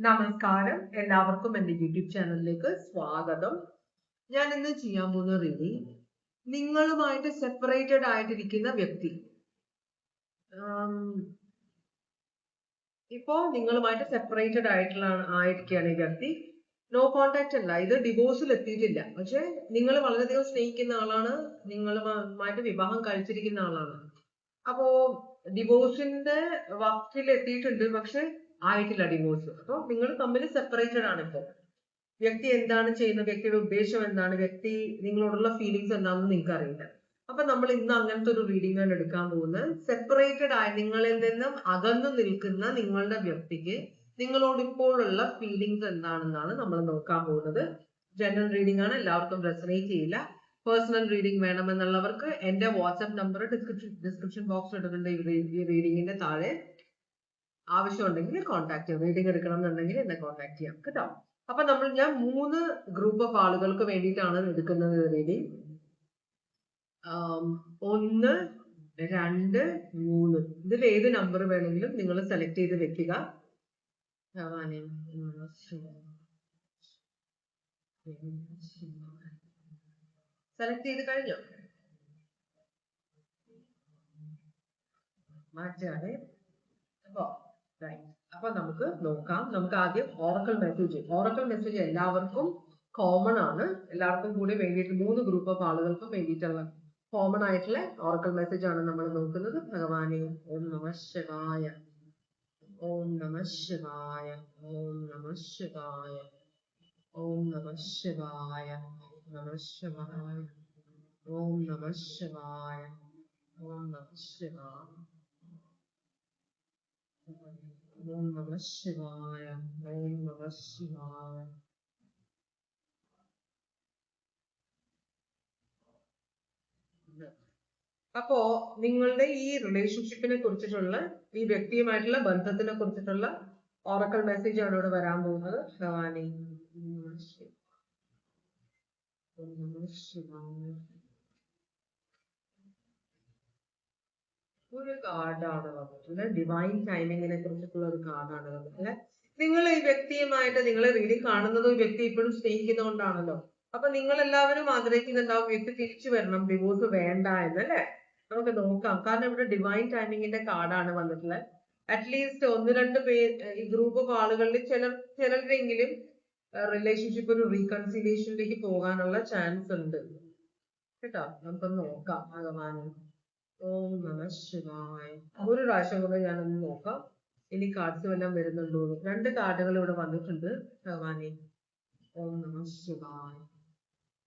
നമസ്കാരം, എല്ലാവർക്കും എൻ്റെ യൂട്യൂബ് ചാനലിലേക്ക് സ്വാഗതം. ഞാൻ ഇന്ന് ചെയ്യാൻ പോകുന്ന റീഡിംഗ് നിങ്ങളുമായിട്ട് സെപ്പറേറ്റഡ് ആയിട്ടിരിക്കുന്ന വ്യക്തി. ഇപ്പോ നിങ്ങളുമായിട്ട് സെപ്പറേറ്റഡ് ആയിരിക്കുകയാണ് ഈ വ്യക്തി. നോ കോണ്ടാക്ട് അല്ല, ഇത് ഡിവോഴ്സിൽ എത്തിയിട്ടില്ല. പക്ഷെ നിങ്ങൾ വളരെയധികം സ്നേഹിക്കുന്ന ആളാണ്, നിങ്ങളുമായിട്ട് വിവാഹം കഴിച്ചിരിക്കുന്ന ആളാണ്. അപ്പോ ഡിവോഴ്സിന്റെ വക്കിൽ എത്തിയിട്ടുണ്ട്, പക്ഷെ ആയിട്ടില്ല ഡിവോഴ്സ്. അപ്പൊ നിങ്ങൾ തമ്മിൽ സെപ്പറേറ്റഡ് ആണ് ഇപ്പോ. വ്യക്തി എന്താണ് ചെയ്യുന്നത്, വ്യക്തിയുടെ ഉദ്ദേശം എന്താണ്, വ്യക്തി നിങ്ങളോടുള്ള ഫീലിങ്സ് എന്താണെന്ന് നിങ്ങൾക്ക് അറിയില്ല. അപ്പൊ നമ്മൾ ഇന്ന് അങ്ങനത്തെ ഒരു റീഡിംഗ് ആണ് എടുക്കാൻ പോകുന്നത്. സെപ്പറേറ്റഡ് ആയി നിങ്ങളിൽ നിന്നും അകന്നു നിൽക്കുന്ന നിങ്ങളുടെ വ്യക്തിക്ക് നിങ്ങളോട് ഇപ്പോഴുള്ള ഫീലിങ്സ് എന്താണെന്നാണ് നമ്മൾ നോക്കാൻ പോകുന്നത്. ജനറൽ റീഡിംഗ് ആണ്, എല്ലാവർക്കും റെസനേറ്റ് ചെയ്യില്ല. പേഴ്സണൽ റീഡിംഗ് വേണമെന്നുള്ളവർക്ക് എന്റെ വാട്സ്ആപ്പ് നമ്പർ ഡിസ്ക്രിപ്ഷൻ ബോക്സിൽ ഇടുന്നുണ്ട്. ഈ റീഡിങ്ങിന്റെ താഴെ ആവശ്യമുണ്ടെങ്കിൽ കോൺടാക്ട് ചെയ്യാം. റീഡിംഗ് എടുക്കണം എന്നുണ്ടെങ്കിൽ എന്നെ കോൺടാക്ട് ചെയ്യാം കേട്ടോ. അപ്പൊ ഞാൻ 3 ഗ്രൂപ്പ് ഓഫ് ആളുകൾക്ക് വേണ്ടിയിട്ടാണ് എടുക്കുന്നത് റീഡിംഗ്. 1, 2, 3 ഇതിൽ ഏത് നമ്പർ വേണമെങ്കിലും നിങ്ങൾ സെലക്ട് ചെയ്ത് വെക്കുക. സെലക്ട് ചെയ്ത് കഴിഞ്ഞോ? മാറ്റാതെ. അപ്പൊ നമുക്ക് നോക്കാം. നമുക്ക് ആദ്യം ഓറക്കൽ മെസ്സേജ് എല്ലാവർക്കും കോമൺ ആണ്. എല്ലാവർക്കും കൂടി വേണ്ടിയിട്ട് 3 ഗ്രൂപ്പ് ഓഫ് ആളുകൾക്കും വേണ്ടിയിട്ടുള്ള കോമൺ ആയിട്ടുള്ള ഓറക്കൽ മെസ്സേജ് ആണ് നമ്മൾ നോക്കുന്നത്. ഭഗവാനെ ഓം നമഃ ശിവായ, ഓം നമഃ ശിവായ, ഓം നമഃ ശിവായ, ഓം നമഃ ശിവായ, നമഃ ശിവായ, ഓം നമഃ ശിവായ, ഓം നമഃ ശിവായ, ഓം നമഃ ശിവായ, ഓം നമഃ ശിവായ. അപ്പോ നിങ്ങളുടെ ഈ റിലേഷൻഷിപ്പിനെ കുറിച്ചിട്ടുള്ള, ഈ വ്യക്തിയുമായിട്ടുള്ള ബന്ധത്തിനെ കുറിച്ചിട്ടുള്ള ഓറക്കൽ മെസ്സേജ് ആണ് ഇവിടെ വരാൻ പോകുന്നത്. ഭഗവാനെ ഒരു കാർഡാണ് വന്നിട്ടുള്ളത്. ഡിവൈൻ ടൈമിങ്ങിനെ കുറിച്ചിട്ടുള്ള ഒരു കാർഡാണ് വന്നിട്ടുള്ളത്. നിങ്ങൾ ഈ വ്യക്തിയുമായിട്ട് നിങ്ങളെ റീഡിംഗ് കാണുന്നതും ഈ വ്യക്തി ഇപ്പോഴും സ്നേഹിക്കുന്നതുകൊണ്ടാണല്ലോ. അപ്പൊ നിങ്ങൾ എല്ലാവരും ആഗ്രഹിക്കുന്നുണ്ടാവും വ്യക്തി തിരിച്ചു വരണം, ഡിവോഴ്സ് വേണ്ട എന്നല്ലേ. നമുക്ക് നോക്കാം. കാരണം ഇവിടെ ഡിവൈൻ ടൈമിങ്ങിന്റെ കാർഡാണ് വന്നിട്ടുള്ളത്. അറ്റ്ലീസ്റ്റ് 1-2 പേർ ഈ ഗ്രൂപ്പ് ഓഫ് ആളുകളിൽ ചിലരെങ്കിലും റിലേഷൻഷിപ്പ് ഒരു റീകൺസിലിയേഷനിലേക്ക് പോകാനുള്ള ചാൻസ് ഉണ്ട് കേട്ടോ. നമുക്കൊന്ന് നോക്കാം. ഭഗവാനെ ഓം നമഃ ശിവായ. ഒരു പ്രാവശ്യം കൂടെ ഞാനൊന്ന് നോക്കാം ഇനി കാർഡ്സ് എല്ലാം വരുന്നുണ്ടോ. 2 കാർഡുകൾ ഇവിടെ വന്നിട്ടുണ്ട്. ഭഗവാനെ ഓം നമഃ ശിവായ.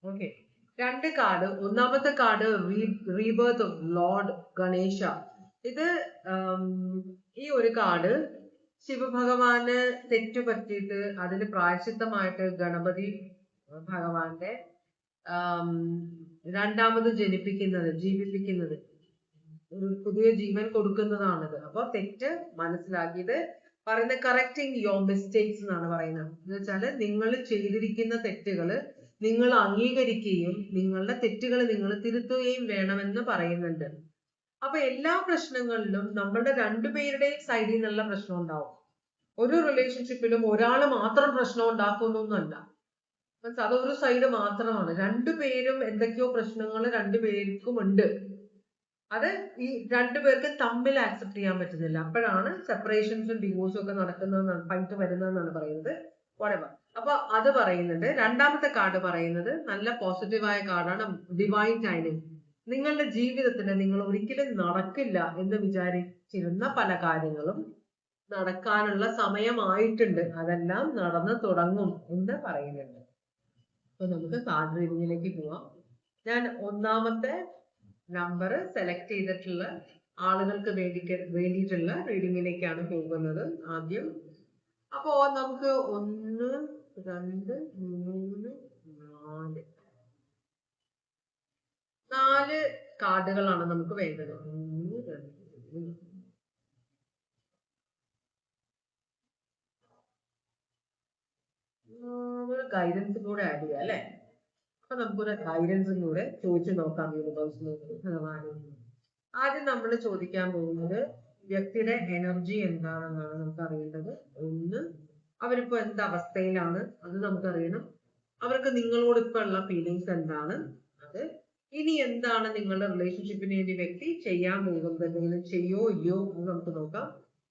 Okay, 2 card. ഒന്നാമത്തെ card rebirth of lord Ganesha. ഇത് ഈ ഒരു കാർഡ് ശിവഭഗവാന് തെറ്റു പറ്റിയിട്ട് അതിന് പ്രായശ്ചിത്തമായിട്ട് ഗണപതി ഭഗവാന്റെ രണ്ടാമത് ജീവിപ്പിക്കുന്നത്, ഒരു പുതിയ ജീവൻ കൊടുക്കുന്നതാണിത്. അപ്പൊ തെറ്റ് മനസ്സിലാക്കിയത് പറയുന്ന കറക്റ്റിംഗ് യോർ മിസ്റ്റേക്സ് എന്നാണ് പറയുന്നത്. എന്ന് വെച്ചാല് നിങ്ങൾ ചെയ്തിരിക്കുന്ന തെറ്റുകള് നിങ്ങൾ അംഗീകരിക്കുകയും നിങ്ങളുടെ തെറ്റുകൾ നിങ്ങൾ തിരുത്തുകയും വേണമെന്ന് പറയുന്നുണ്ട്. അപ്പൊ എല്ലാ പ്രശ്നങ്ങളിലും നമ്മുടെ 2 പേരുടെയും സൈഡിൽ നിന്നുള്ള പ്രശ്നം ഉണ്ടാവും. ഒരു റിലേഷൻഷിപ്പിലും ഒരാൾ മാത്രം പ്രശ്നം ഉണ്ടാക്കുന്നൊന്നുമല്ല. അതൊരു സൈഡ് മാത്രമാണ്. 2 പേരും എന്തൊക്കെയോ പ്രശ്നങ്ങൾ 2 പേർക്കും ഉണ്ട്. അത് ഈ 2 പേർക്ക് തമ്മിൽ ആക്സെപ്റ്റ് ചെയ്യാൻ പറ്റുന്നില്ല. അപ്പോഴാണ് സെപ്പറേഷൻസും ഡിവോഴ്സും ഒക്കെ നടക്കുന്നതെന്നാണ്, ഫൈറ്റ് വരുന്നതെന്നാണ് പറയുന്നത്. whatever. അപ്പൊ അത് പറയുന്നുണ്ട്. രണ്ടാമത്തെ കാർഡ് പറയുന്നത് നല്ല പോസിറ്റീവായ കാർഡാണ്, ഡിവൈൻ ടൈമിംഗ്. നിങ്ങളുടെ ജീവിതത്തിന് നിങ്ങൾ ഒരിക്കലും നടക്കില്ല എന്ന് വിചാരിച്ചിരുന്ന പല കാര്യങ്ങളും നടക്കാനുള്ള സമയമായിട്ടുണ്ട്. അതെല്ലാം നടന്നു തുടങ്ങും എന്ന് പറയുന്നുണ്ട്. അപ്പൊ നമുക്ക് കാർഡ് റീഡിങ്ങിലേക്ക് പോവാം. ഞാൻ ഒന്നാമത്തെ നമ്പർ സെലക്ട് ചെയ്തിട്ടുള്ള ആളുകൾക്ക് വേണ്ടിയിട്ടുള്ള റീഡിങ്ങിലേക്കാണ് പോകുന്നത് ആദ്യം. അപ്പോ നമുക്ക് 1, 2, 3, 4 കാർഡുകളാണ് നമുക്ക് വേണ്ടത്. 1, 2 ഗൈഡൻസ് കൂടെ ആഡ് ചെയ്യാം അല്ലെ. അപ്പൊ നമുക്കൊരു ഗൈഡൻസും കൂടെ ചോദിച്ചു നോക്കാം യൂണിവേഴ്സിനോട്. ആദ്യം നമ്മൾ ചോദിക്കാൻ പോകുന്നത് വ്യക്തിയുടെ എനർജി എന്താണെന്നാണ് നമുക്ക് അറിയേണ്ടത്. 1, അവരിപ്പോ എന്ത് അവസ്ഥയിലാണ് അത് നമുക്കറിയണം. അവർക്ക് നിങ്ങളോട് ഇപ്പൊ ഉള്ള ഫീലിങ്സ് എന്താണ്, അത് ഇനി എന്താണ് നിങ്ങളുടെ റിലേഷൻഷിപ്പിന് വേണ്ടി വ്യക്തി ചെയ്യാൻ പോകുന്നത്, എന്തെങ്കിലും ചെയ്യോ ഇല്ലയോ എന്ന് നമുക്ക് നോക്കാം.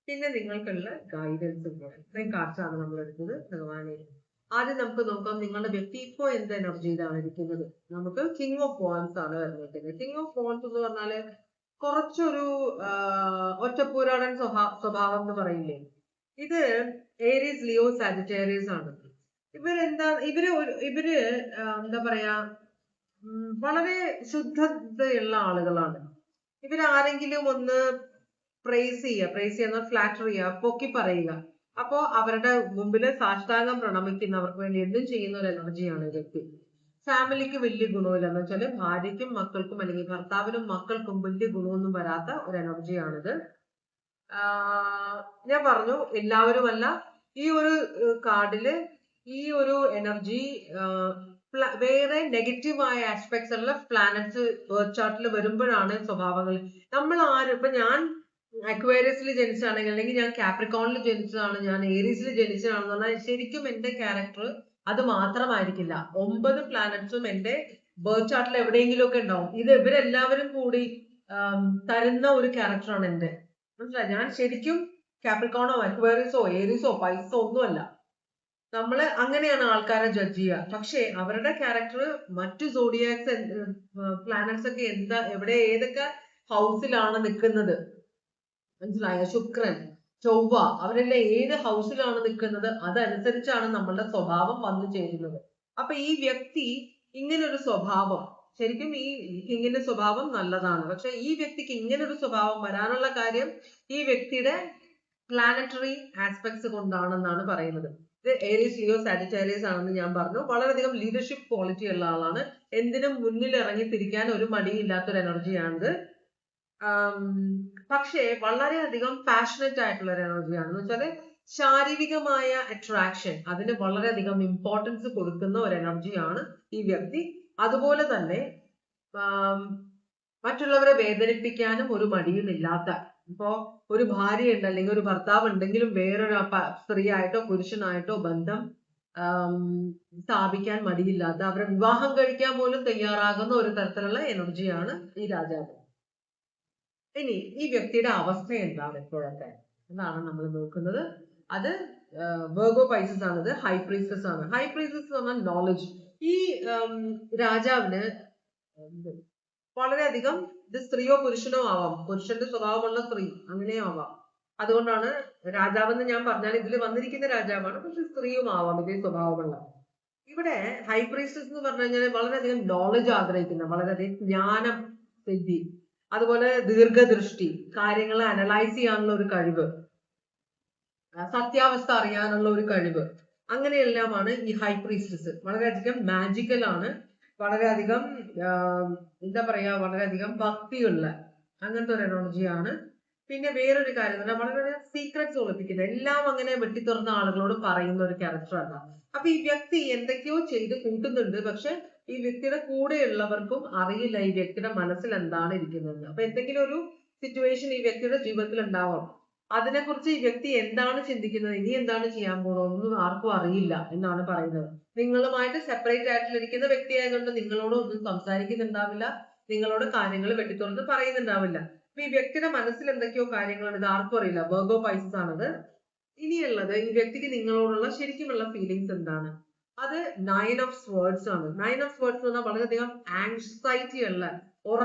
പിന്നെ നിങ്ങൾക്കുള്ള ഗൈഡൻസും കൂടെ. ഇത്രയും കാർഡ്സാണ് നമ്മൾ എടുത്തത് ഭഗവാനെ. ആദ്യം നമുക്ക് നോക്കാം നിങ്ങളുടെ വ്യക്തി ഇപ്പോ എന്ത് എനർജിയിലാണ് ഇരിക്കുന്നത്. നമുക്ക് കിങ് ഓഫ് വാൻസ് ആണ് വരുന്നത്. കിങ് ഓഫ് വാൻസ് എന്ന് പറഞ്ഞാല് കുറച്ചൊരു ഒറ്റപ്പോരാടൻ സ്വഭാവം എന്ന് പറയില്ലേ, ഇത് ഏരീസ് ലിയോ സാജിറ്റേറിയസ് ആണ്. ഇവര് എന്താ പറയാ, വളരെ ശുദ്ധതയുള്ള ആളുകളാണ്. ഇവരാരെങ്കിലും ഒന്ന് പ്രൈസ് ചെയ്യുക, ഫ്ലാറ്റർ ചെയ്യുക, പൊക്കി പറയുക, അപ്പോ അവരുടെ മുമ്പില് സാഷ്ടാംഗം പ്രണമിക്കുന്നവർക്ക് വേണ്ടി എന്തും ചെയ്യുന്ന ഒരു എനർജിയാണ് ഈ വ്യക്തി. ഫാമിലിക്ക് വലിയ ഗുണമില്ല എന്ന് വെച്ചാല് ഭാര്യയ്ക്കും മക്കൾക്കും അല്ലെങ്കിൽ ഭർത്താവിനും മക്കൾക്കും വലിയ ഗുണമൊന്നും വരാത്ത ഒരു എനർജിയാണിത്. ഞാൻ പറഞ്ഞു എല്ലാവരുമല്ല, ഈ ഒരു കാർഡില് ഈ ഒരു എനർജി വേറെ നെഗറ്റീവായ ആസ്പെക്ട്സ് ഉള്ള പ്ലാനറ്റ്സ് ബർത്ത് ചാർട്ടിൽ വരുമ്പോഴാണ് സ്വഭാവങ്ങൾ. നമ്മൾ ആരും, ഇപ്പൊ ഞാൻ അക്വേറിയസിൽ ജനിച്ചതാണെങ്കിൽ, അല്ലെങ്കിൽ ഞാൻ കാപ്രിക്കോണിൽ ജനിച്ചതാണ്, ഞാൻ ഏരീസിൽ ജനിച്ചതാണെന്ന് പറഞ്ഞാൽ ശരിക്കും എന്റെ ക്യാരക്ടർ അത് മാത്രമായിരിക്കില്ല. 9 പ്ലാനറ്റ്സും എന്റെ ബർത്ത് ചാർട്ടിൽ എവിടെയെങ്കിലും ഒക്കെ ഉണ്ടാവും. ഇത് ഇവരെല്ലാവരും കൂടി തരുന്ന ഒരു ക്യാരക്ടറാണ് എന്റെ. മനസ്സിലായി? ഞാൻ ശരിക്കും കാപ്രിക്കോണോ അക്വേറിയസോ ഏരീസോ പൈസോ ഒന്നുമല്ല. നമ്മള് അങ്ങനെയാണ് ആൾക്കാരെ ജഡ്ജ് ചെയ്യുക. പക്ഷെ അവരുടെ ക്യാരക്ടർ മറ്റു സോഡിയാക്സ് പ്ലാനറ്റ്സ് ഒക്കെ എവിടെ ഏതൊക്കെ ഹൗസിലാണ് നിൽക്കുന്നത്, മനസ്സിലായ? ശുക്രൻ, ചൊവ്വ, അവരെല്ലാം ഏത് ഹൗസിലാണ് നിൽക്കുന്നത് അതനുസരിച്ചാണ് നമ്മളുടെ സ്വഭാവം വന്നു ചേരുന്നത്. അപ്പൊ ഈ വ്യക്തി ഇങ്ങനൊരു സ്വഭാവം, ശരിക്കും ഈ കിങ്ങിന്റെ സ്വഭാവം നല്ലതാണ്. പക്ഷെ ഈ വ്യക്തിക്ക് ഇങ്ങനൊരു സ്വഭാവം വരാനുള്ള കാര്യം ഈ വ്യക്തിയുടെ പ്ലാനറ്ററി ആസ്പെക്ട്സ് കൊണ്ടാണെന്നാണ് പറയുന്നത്. ഇത് ഏരീസ് ലിയോ സാജിറ്റേറിയസ് ആണെന്ന് ഞാൻ പറഞ്ഞു. വളരെയധികം ലീഡർഷിപ്പ് ക്വാളിറ്റി ഉള്ള ആളാണ്. എന്തിനും മുന്നിൽ ഇറങ്ങി തിരിക്കാൻ ഒരു മടിയില്ലാത്തൊരു എനർജിയാണിത്. പക്ഷേ വളരെയധികം പാഷനറ്റ് ആയിട്ടുള്ള ഒരു എനർജിയാണ്. എന്ന് വെച്ചാല് ശാരീരികമായ അട്രാക്ഷൻ, അതിന് വളരെയധികം ഇമ്പോർട്ടൻസ് കൊടുക്കുന്ന ഒരു എനർജിയാണ് ഈ വ്യക്തി. അതുപോലെ തന്നെ മറ്റുള്ളവരെ വേദനിപ്പിക്കാനും ഒരു മടിയുമില്ലാത്ത, ഇപ്പോ ഒരു ഭാര്യ ഉണ്ട് അല്ലെങ്കിൽ ഒരു ഭർത്താവ് ഉണ്ടെങ്കിലും വേറൊരു സ്ത്രീയായിട്ടോ പുരുഷനായിട്ടോ ബന്ധം സ്ഥാപിക്കാൻ മടിയില്ലാത്ത, അവരെ വിവാഹം കഴിക്കാൻ പോലും തയ്യാറാകുന്ന ഒരു തരത്തിലുള്ള എനർജിയാണ് ഈ രാജാവ്. ഇനി ഈ വ്യക്തിയുടെ അവസ്ഥ എന്താണ് ഇപ്പോഴത്തെ എന്നാണ് നമ്മൾ നോക്കുന്നത്. അത് വെർഗോ പൈസസ് ആണത്. ഹൈ പ്രീസ്റ്റസ് ആണ്. ഹൈ പ്രീസ്റ്റസ് എന്ന് പറഞ്ഞാൽ നോളജ്. ഈ രാജാവിന് വളരെയധികം, ഇത് സ്ത്രീയോ പുരുഷനോ ആവാം, പുരുഷന്റെ സ്വഭാവമുള്ള സ്ത്രീ അങ്ങനെയോ ആവാം. അതുകൊണ്ടാണ് രാജാവെന്ന് ഞാൻ പറഞ്ഞാൽ ഇതിൽ വന്നിരിക്കുന്ന രാജാവാണ്, പക്ഷെ സ്ത്രീയും ആവാം ഇതേ സ്വഭാവമുള്ള. ഇവിടെ ഹൈ പ്രീസ്റ്റസ് എന്ന് പറഞ്ഞു കഴിഞ്ഞാൽ വളരെയധികം നോളജ് ആഗ്രഹിക്കുന്ന, വളരെയധികം ജ്ഞാനം സിദ്ധി, അതുപോലെ ദീർഘദൃഷ്ടി, കാര്യങ്ങളെ അനലൈസ് ചെയ്യാനുള്ള ഒരു കഴിവ്, സത്യാവസ്ഥ അറിയാനുള്ള ഒരു കഴിവ്, അങ്ങനെയെല്ലാമാണ് ഈ ഹൈ പ്രീസ്റ്റസ്. വളരെയധികം മാജിക്കൽ ആണ്, വളരെയധികം എന്താ പറയാ, വളരെയധികം ഭക്തിയുള്ള അങ്ങനത്തെ ഒരു എനർജിയാണ്. പിന്നെ വേറൊരു കാര്യം എന്ന് പറഞ്ഞാൽ വളരെയധികം സീക്രറ്റ്സ് ഒളിപ്പിക്കുന്ന, എല്ലാം അങ്ങനെ വെട്ടിത്തുറന്ന ആളുകളോട് പറയുന്ന ഒരു ക്യാരക്ടർ അല്ല. അപ്പൊ ഈ വ്യക്തി എന്തൊക്കെയോ ചെയ്ത് കൂട്ടുന്നുണ്ട്, പക്ഷെ ഈ വ്യക്തിയുടെ കൂടെയുള്ളവർക്കും അറിയില്ല ഈ വ്യക്തിയുടെ മനസ്സിൽ എന്താണ് ഇരിക്കുന്നത്. അപ്പൊ എന്തെങ്കിലും ഒരു സിറ്റുവേഷൻ ഈ വ്യക്തിയുടെ ജീവിതത്തിൽ ഉണ്ടാവാം, അതിനെക്കുറിച്ച് ഈ വ്യക്തി എന്താണ് ചിന്തിക്കുന്നത്, ഇനി എന്താണ് ചെയ്യാൻ പോകുന്നത് ആർക്കും അറിയില്ല എന്നാണ് പറയുന്നത്. നിങ്ങളുമായിട്ട് സെപ്പറേറ്റ് ആയിട്ടിരിക്കുന്ന വ്യക്തി ആയതുകൊണ്ട് നിങ്ങളോട് ഒന്നും സംസാരിക്കുന്നുണ്ടാവില്ല, നിങ്ങളോട് കാര്യങ്ങൾ വെട്ടിത്തുറന്ന് പറയുന്നുണ്ടാവില്ല. അപ്പൊ ഈ വ്യക്തിയുടെ മനസ്സിൽ എന്തൊക്കെയോ കാര്യങ്ങളാണ്, ഇത് ആർക്കും അറിയില്ല. വെർഗോ പൈസസ് ആണത്. ഇനിയുള്ളത് ഈ വ്യക്തിക്ക് നിങ്ങളോടുള്ള ശരിക്കുമുള്ള ഫീലിങ്സ് എന്താണ്, അത് 9 ഓഫ് സ്വേർഡ്സ് ആണ്. 9 ഓഫ് സ്വേർഡ്സ് എന്ന് പറഞ്ഞാൽ വളരെയധികം ആങ്സൈറ്റി ഉള്ള,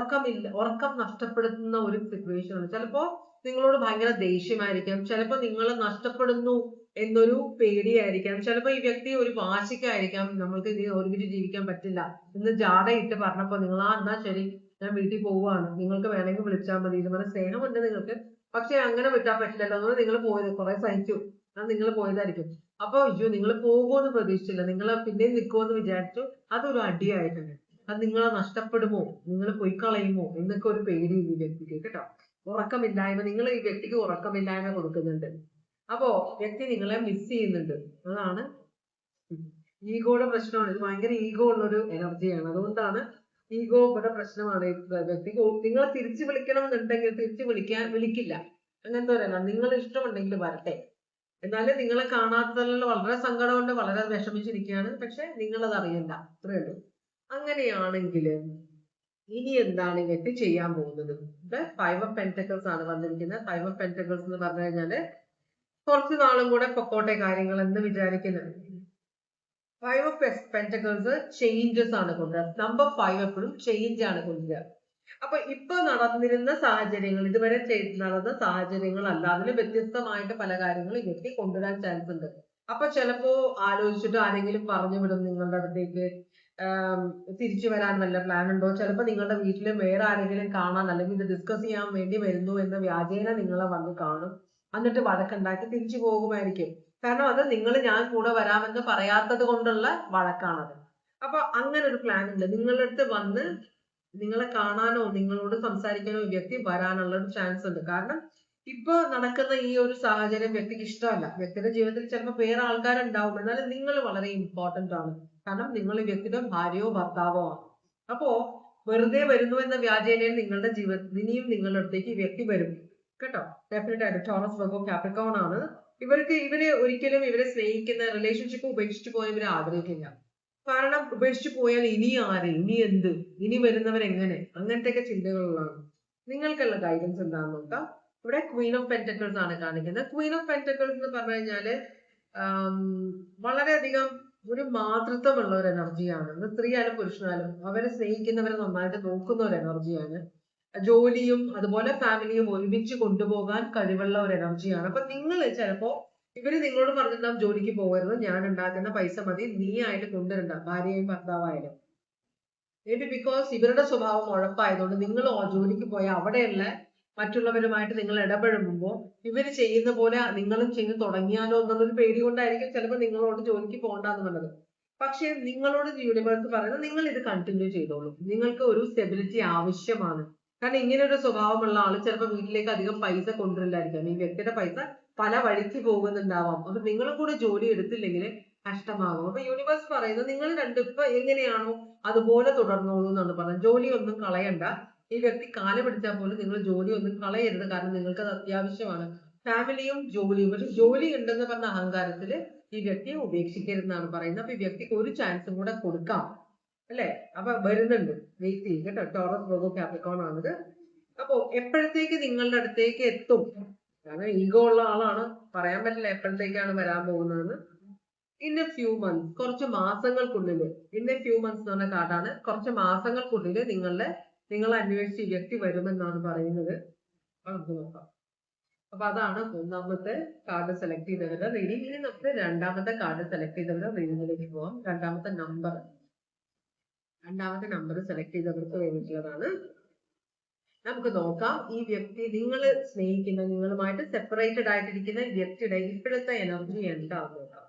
ഉറക്കം നഷ്ടപ്പെടുത്തുന്ന ഒരു സിറ്റുവേഷൻ ആണ്. ചിലപ്പോ നിങ്ങളോട് ഭയങ്കര ദേഷ്യമായിരിക്കാം, ചിലപ്പോ നിങ്ങൾ നഷ്ടപ്പെടുന്നു എന്നൊരു പേടിയായിരിക്കാം, ചിലപ്പോ ഈ വ്യക്തി ഒരു വാശിക്കായിരിക്കാം, നമ്മൾക്ക് ഇത് ഒരുമിച്ച് ജീവിക്കാൻ പറ്റില്ല എന്ന് ജാടയിട്ട് പറഞ്ഞപ്പോ നിങ്ങൾ എന്നാ ശരി ഞാൻ വീട്ടിൽ പോവുകയാണ്, നിങ്ങൾക്ക് വേണമെങ്കിൽ വിളിച്ചാൽ മതി, ഇതുപോലെ സ്നേഹമുണ്ട് നിങ്ങൾക്ക്, പക്ഷെ അങ്ങനെ വിട്ടാൻ പറ്റില്ലല്ലോ, അതുകൊണ്ട് നിങ്ങൾ പോയത് കുറെ സഹിച്ചു, നിങ്ങൾ പോയതായിരിക്കും. അപ്പൊ അയ്യോ നിങ്ങൾ പോകുമെന്ന് പ്രതീക്ഷിച്ചില്ല, നിങ്ങൾ പിന്നെയും നിൽക്കുമെന്ന് വിചാരിച്ചു, അതൊരു അടിയായിട്ടുണ്ട്. അത് നിങ്ങളെ നഷ്ടപ്പെടുമോ, നിങ്ങൾ പോയി കളയുമോ എന്നൊക്കെ ഒരു പേടി ഈ വ്യക്തിക്ക് കേട്ടോ. ഉറക്കമില്ലായ്മ, നിങ്ങൾ ഈ വ്യക്തിക്ക് ഉറക്കമില്ലായ്മ കൊടുക്കുന്നുണ്ട്. അപ്പോ വ്യക്തി നിങ്ങളെ മിസ് ചെയ്യുന്നുണ്ട്. അതാണ് ഈഗോയുടെ പ്രശ്നമാണ്. ഇത് ഭയങ്കര ഈഗോ ഉള്ളൊരു എനർജിയാണ്. അതുകൊണ്ടാണ് ഈഗോയുടെ പ്രശ്നമാണ്. വ്യക്തിക്ക് നിങ്ങളെ തിരിച്ചു വിളിക്കണം എന്നുണ്ടെങ്കിൽ തിരിച്ചു വിളിക്കില്ല. അങ്ങനത്തെ ഒരെണ്ണം, നിങ്ങൾ ഇഷ്ടമുണ്ടെങ്കിൽ വരട്ടെ, എന്നാലും നിങ്ങളെ കാണാത്തതിൽ വളരെ സങ്കടമുണ്ട്, വളരെ വിഷമിച്ചിരിക്കുകയാണ്. പക്ഷെ നിങ്ങളത് അറിയണ്ട, അത്രേ ഉള്ളൂ. അങ്ങനെയാണെങ്കിൽ ഇനി എന്താണ് ഈ വ്യക്തി ചെയ്യാൻ പോകുന്നത്? ഇവിടെ 5 ഓഫ് പെന്റക്കിൾസ് ആണ് വന്നിരിക്കുന്നത്. 5 ഓഫ് പെന്റക്കിൾസ് എന്ന് പറഞ്ഞു കഴിഞ്ഞാല് കുറച്ച് നാളും കൂടെ പൊക്കോട്ടെ കാര്യങ്ങൾ എന്ന് വിചാരിക്കുന്നത്. 5 ഓഫ് പെന്റക്കിൾസ് ചേഞ്ചസ് ആണ് കൊണ്ടുവരിക. നമ്പർ 5 എപ്പോഴും ചേഞ്ച് ആണ് കൊണ്ടുവരിക. അപ്പൊ ഇപ്പൊ നടന്നിരുന്ന സാഹചര്യങ്ങൾ, ഇതുവരെ നടന്ന സാഹചര്യങ്ങൾ അല്ല, അതിന് വ്യത്യസ്തമായിട്ട് പല കാര്യങ്ങളും ഈ വ്യക്തി കൊണ്ടുവരാൻ ചാൻസ് ഉണ്ട്. അപ്പൊ ചിലപ്പോ ആലോചിച്ചിട്ട് ആരെങ്കിലും പറഞ്ഞു വിടും നിങ്ങളുടെ അടുത്തേക്ക് തിരിച്ചു വരാൻ വല്ല പ്ലാൻ ഉണ്ടോ, ചിലപ്പോ നിങ്ങളുടെ വീട്ടിൽ വേറെ ആരെങ്കിലും കാണാൻ അല്ലെങ്കിൽ ഇത് ഡിസ്കസ് ചെയ്യാൻ വേണ്ടി വരുന്നു എന്ന വ്യാജേന നിങ്ങളെ വന്ന് കാണും. എന്നിട്ട് വഴക്കുണ്ടാക്കി തിരിച്ചു പോകുമായിരിക്കും. കാരണം അത് ഞാൻ കൂടെ വരാമെന്ന് പറയാത്തത് കൊണ്ടുള്ള വഴക്കാണത്. അപ്പൊ അങ്ങനെ ഒരു പ്ലാൻ ഉണ്ട്. നിങ്ങളുടെ അടുത്ത് വന്ന് നിങ്ങളെ കാണാനോ നിങ്ങളോട് സംസാരിക്കാനോ വ്യക്തി വരാനുള്ള ഒരു ചാൻസ് ഉണ്ട്. കാരണം ഇപ്പൊ നടക്കുന്ന ഈ ഒരു സാഹചര്യം വ്യക്തിക്ക് ഇഷ്ടമല്ല. വ്യക്തിയുടെ ജീവിതത്തിൽ ചിലപ്പോൾ വേറെ ആൾക്കാരുണ്ടാവും, എന്നാലും നിങ്ങൾ വളരെ ഇമ്പോർട്ടന്റ് ആണ്. കാരണം നിങ്ങൾ ഈ വ്യക്തിയുടെ ഭാര്യയോ ഭർത്താവോ ആണ്. അപ്പോ വെറുതെ വരുന്നു എന്ന വ്യാജേനയിൽ നിങ്ങളുടെ ജീവിതത്തിൽ ഇനിയും നിങ്ങളുടെ അടുത്തേക്ക് ഈ വ്യക്തി വരും കേട്ടോ. ഡെഫിനറ്റ് ആയിട്ട് ടോറസ് വെർഗോ കാപ്രിക്കോൺ ആണ്. ഇവര് ഒരിക്കലും ഇവരെ സ്നേഹിക്കുന്ന റിലേഷൻഷിപ്പ് ഉപേക്ഷിച്ചു പോയാൽ ഇവരെ ആഗ്രഹിക്കില്ല. കാരണം ഉപേക്ഷിച്ചു പോയാൽ ഇനി ആര്, ഇനി എന്ത്, ഇനി വരുന്നവരെങ്ങനെ, അങ്ങനത്തെ ഒക്കെ ചിന്തകളുള്ളതാണ്. നിങ്ങൾക്കുള്ള ഗൈഡൻസ് എന്താണെന്ന് നോക്കാം. ഇവിടെ ക്വീൻ ഓഫ് പെന്റക്കിൾസ് ആണ് കാണിക്കുന്നത്. ക്വീൻ ഓഫ് പെന്റക്കിൾസ് എന്ന് പറഞ്ഞു കഴിഞ്ഞാല് വളരെയധികം ഒരു മാതൃത്വമുള്ള ഒരു എനർജിയാണ്. സ്ത്രീയായാലും പുരുഷനായാലും അവരെ സ്നേഹിക്കുന്നവരെ നന്നായിട്ട് നോക്കുന്ന ഒരു എനർജിയാണ്. ജോലിയും അതുപോലെ ഫാമിലിയും ഒരുമിച്ച് കൊണ്ടുപോകാൻ കഴിവുള്ള ഒരു എനർജിയാണ്. അപ്പൊ നിങ്ങൾ ചിലപ്പോ ഇവര് നിങ്ങളോട് പറഞ്ഞിട്ടുണ്ടാവും ജോലിക്ക് പോകരുത്, ഞാൻ ഉണ്ടാക്കുന്ന പൈസ മതി, നീ ആയിട്ട് കൊണ്ടുവരണ്ട, ഭാര്യയും ഭർത്താവായാലും. മേ ബി ബിക്കോസ് ഇവരുടെ സ്വഭാവം ഉഴപ്പായതുകൊണ്ട് നിങ്ങൾ ജോലിക്ക് പോയ അവിടെയുള്ള മറ്റുള്ളവരുമായിട്ട് നിങ്ങൾ ഇടപഴകുമ്പോൾ ഇവര് ചെയ്യുന്ന പോലെ നിങ്ങളും ചെയ്ത് തുടങ്ങിയാലോ എന്നുള്ളൊരു പേടി കൊണ്ടായിരിക്കും ചിലപ്പോൾ നിങ്ങളോട് ജോലിക്ക് പോകണ്ടെന്നുള്ളത്. പക്ഷെ നിങ്ങളോട് യൂണിവേഴ്സ് പറയുന്നത് നിങ്ങൾ ഇത് കണ്ടിന്യൂ ചെയ്തോളൂ. നിങ്ങൾക്ക് ഒരു സ്റ്റെബിലിറ്റി ആവശ്യമാണ്. കാരണം ഇങ്ങനെ ഒരു സ്വഭാവമുള്ള ആള് ചിലപ്പോൾ വീട്ടിലേക്ക് അധികം പൈസ കൊണ്ടുവരില്ലായിരിക്കാം. ഈ വ്യക്തിയുടെ പൈസ പല വഴിക്ക് പോകുന്നുണ്ടാവാം. അപ്പൊ നിങ്ങളും കൂടെ ജോലി എടുത്തില്ലെങ്കിൽ കഷ്ടമാകും. അപ്പൊ യൂണിവേഴ്സ് പറയുന്നത് നിങ്ങൾ രണ്ടും ഇപ്പൊ എങ്ങനെയാണോ അതുപോലെ തുടർന്നോളൂ എന്നാണ് പറഞ്ഞത്. ജോലി ഒന്നും കളയണ്ട. ഈ വ്യക്തി കാല് പിടിച്ചാൽ പോലും നിങ്ങൾ ജോലി ഒന്നും കളയരുത്. കാരണം നിങ്ങൾക്ക് അത് അത്യാവശ്യമാണ്. ഫാമിലിയും ജോലിയും. പക്ഷെ ജോലി ഉണ്ടെന്ന് പറഞ്ഞ അഹങ്കാരത്തില് ഈ വ്യക്തിയെ ഉപേക്ഷിക്കരുതെന്നാണ് പറയുന്നത്. അപ്പൊ ഈ വ്യക്തിക്ക് ഒരു ചാൻസും കൂടെ കൊടുക്കാം അല്ലെ. അപ്പൊ വരുന്നുണ്ട്, വെയിറ്റ് ചെയ്യും കേട്ടോ. ടോറസ് വെർഗോ കാപ്രിക്കോൺ ആണിത്. അപ്പൊ എപ്പോഴത്തേക്ക് നിങ്ങളുടെ അടുത്തേക്ക് എത്തും? കാരണം ഈഗോ ഉള്ള ആളാണ്, പറയാൻ പറ്റില്ല എപ്പോഴത്തേക്കാണ് വരാൻ പോകുന്നതെന്ന്. ഇൻ എ ഫ്യൂ മന്ത്സ്, കുറച്ച് മാസങ്ങൾക്കുള്ളിൽ. ഇൻ എ ഫ്യൂ മന്ത്സ് എന്ന് പറഞ്ഞ കാർഡാണ്. കുറച്ച് മാസങ്ങൾക്കുള്ളിൽ നിങ്ങളെ അന്വേഷിച്ച് ഈ വ്യക്തി വരുമെന്നാണ് പറയുന്നത്. നമുക്ക് നോക്കാം. അപ്പൊ അതാണ് ഒന്നാമത്തെ കാർഡ് സെലക്ട് ചെയ്തവരുടെ റീഡിംഗ്. ഇനി നമുക്ക് രണ്ടാമത്തെ കാർഡ് സെലക്ട് ചെയ്തവരുടെ റീഡിങ്ങിലേക്ക് പോവാം. രണ്ടാമത്തെ നമ്പർ സെലക്ട് ചെയ്തവർക്ക് വേണ്ടിയിട്ടുള്ളതാണ്. നമുക്ക് നോക്കാം ഈ വ്യക്തി, നിങ്ങൾ സ്നേഹിക്കുന്ന, നിങ്ങളുമായിട്ട് സെപ്പറേറ്റഡ് ആയിട്ടിരിക്കുന്ന വ്യക്തിയുടെ ഇപ്പോഴത്തെ എനർജി എന്താണെന്ന് നോക്കാം.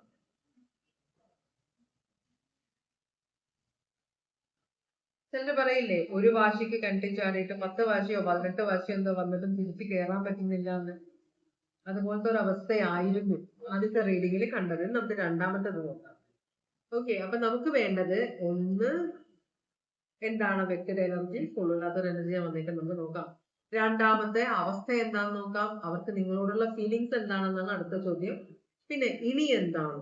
ചിലര് പറയില്ലേ, ഒരു വാശിക്ക് കിണറ്റിൽ ചാടിയിട്ട് 10 വാശിയോ 18 വാശിയോ എന്തോ വന്നിട്ടും തിരിച്ചു കയറാൻ പറ്റുന്നില്ല എന്ന്. അതുപോലത്തെ ഒരു അവസ്ഥയായിരുന്നു ആദ്യത്തെ റീഡിങ്ങിൽ കണ്ടത്. നമുക്ക് രണ്ടാമത്തേത് നോക്കാം. ഓക്കെ, അപ്പൊ നമുക്ക് വേണ്ടത് ഒന്ന്, എന്താണ് വ്യക്തിയുടെ എനർജി, കൊള്ളാത്തൊരു എനർജിയാണ് വന്നിട്ട് നമുക്ക് നോക്കാം. രണ്ടാമത്തെ അവസ്ഥ എന്താണെന്ന് നോക്കാം. അവർക്ക് നിങ്ങളോടുള്ള ഫീലിങ്സ് എന്താണെന്നാണ് അടുത്ത ചോദ്യം. പിന്നെ ഇനി എന്താണ്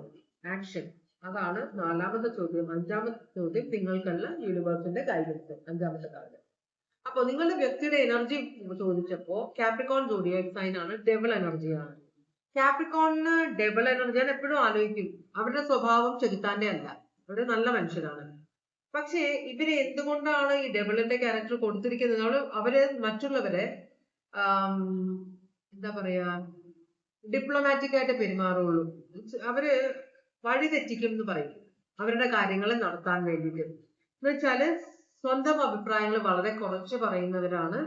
ആക്ഷൻ, അതാണ് നാലാമത്തെ ചോദ്യം. അഞ്ചാമത്തെ ചോദ്യം നിങ്ങൾക്കുള്ള യൂണിവേഴ്സിന്റെ ഗൈഡൻസ്, അഞ്ചാമത്തെ കാർഡ്. അപ്പൊ നിങ്ങളുടെ വ്യക്തിയുടെ എനർജി ചോദിച്ചപ്പോ കാപ്രിക്കോൺ സോഡിയാക് സൈൻ ആണ്, ഡെവിൾ എനർജിയാണ്. കാപ്രിക്കോണിന് ഡെവിൾ എനർജി ഞാൻ എപ്പോഴും ആലോചിക്കും. അവരുടെ സ്വഭാവം ചെകുത്താന്റെ അല്ല, അവര് നല്ല മനുഷ്യരാണ്. പക്ഷേ ഇവര് എന്തുകൊണ്ടാണ് ഈ ഡെവിളിന്റെ ക്യാരക്ടർ കൊടുത്തിരിക്കുന്നത്? അവര് മറ്റുള്ളവരെ എന്താ പറയാ, ഡിപ്ലോമാറ്റിക് ആയിട്ട് പെരുമാറുള്ളൂ. അവര് വഴി തെറ്റിക്കും എന്ന് പറയും അവരുടെ കാര്യങ്ങൾ നടത്താൻ വേണ്ടിയിട്ട്. എന്ന് വെച്ചാല് സ്വന്തം അഭിപ്രായങ്ങൾ വളരെ കുറച്ച് പറയുന്നവരാണ്.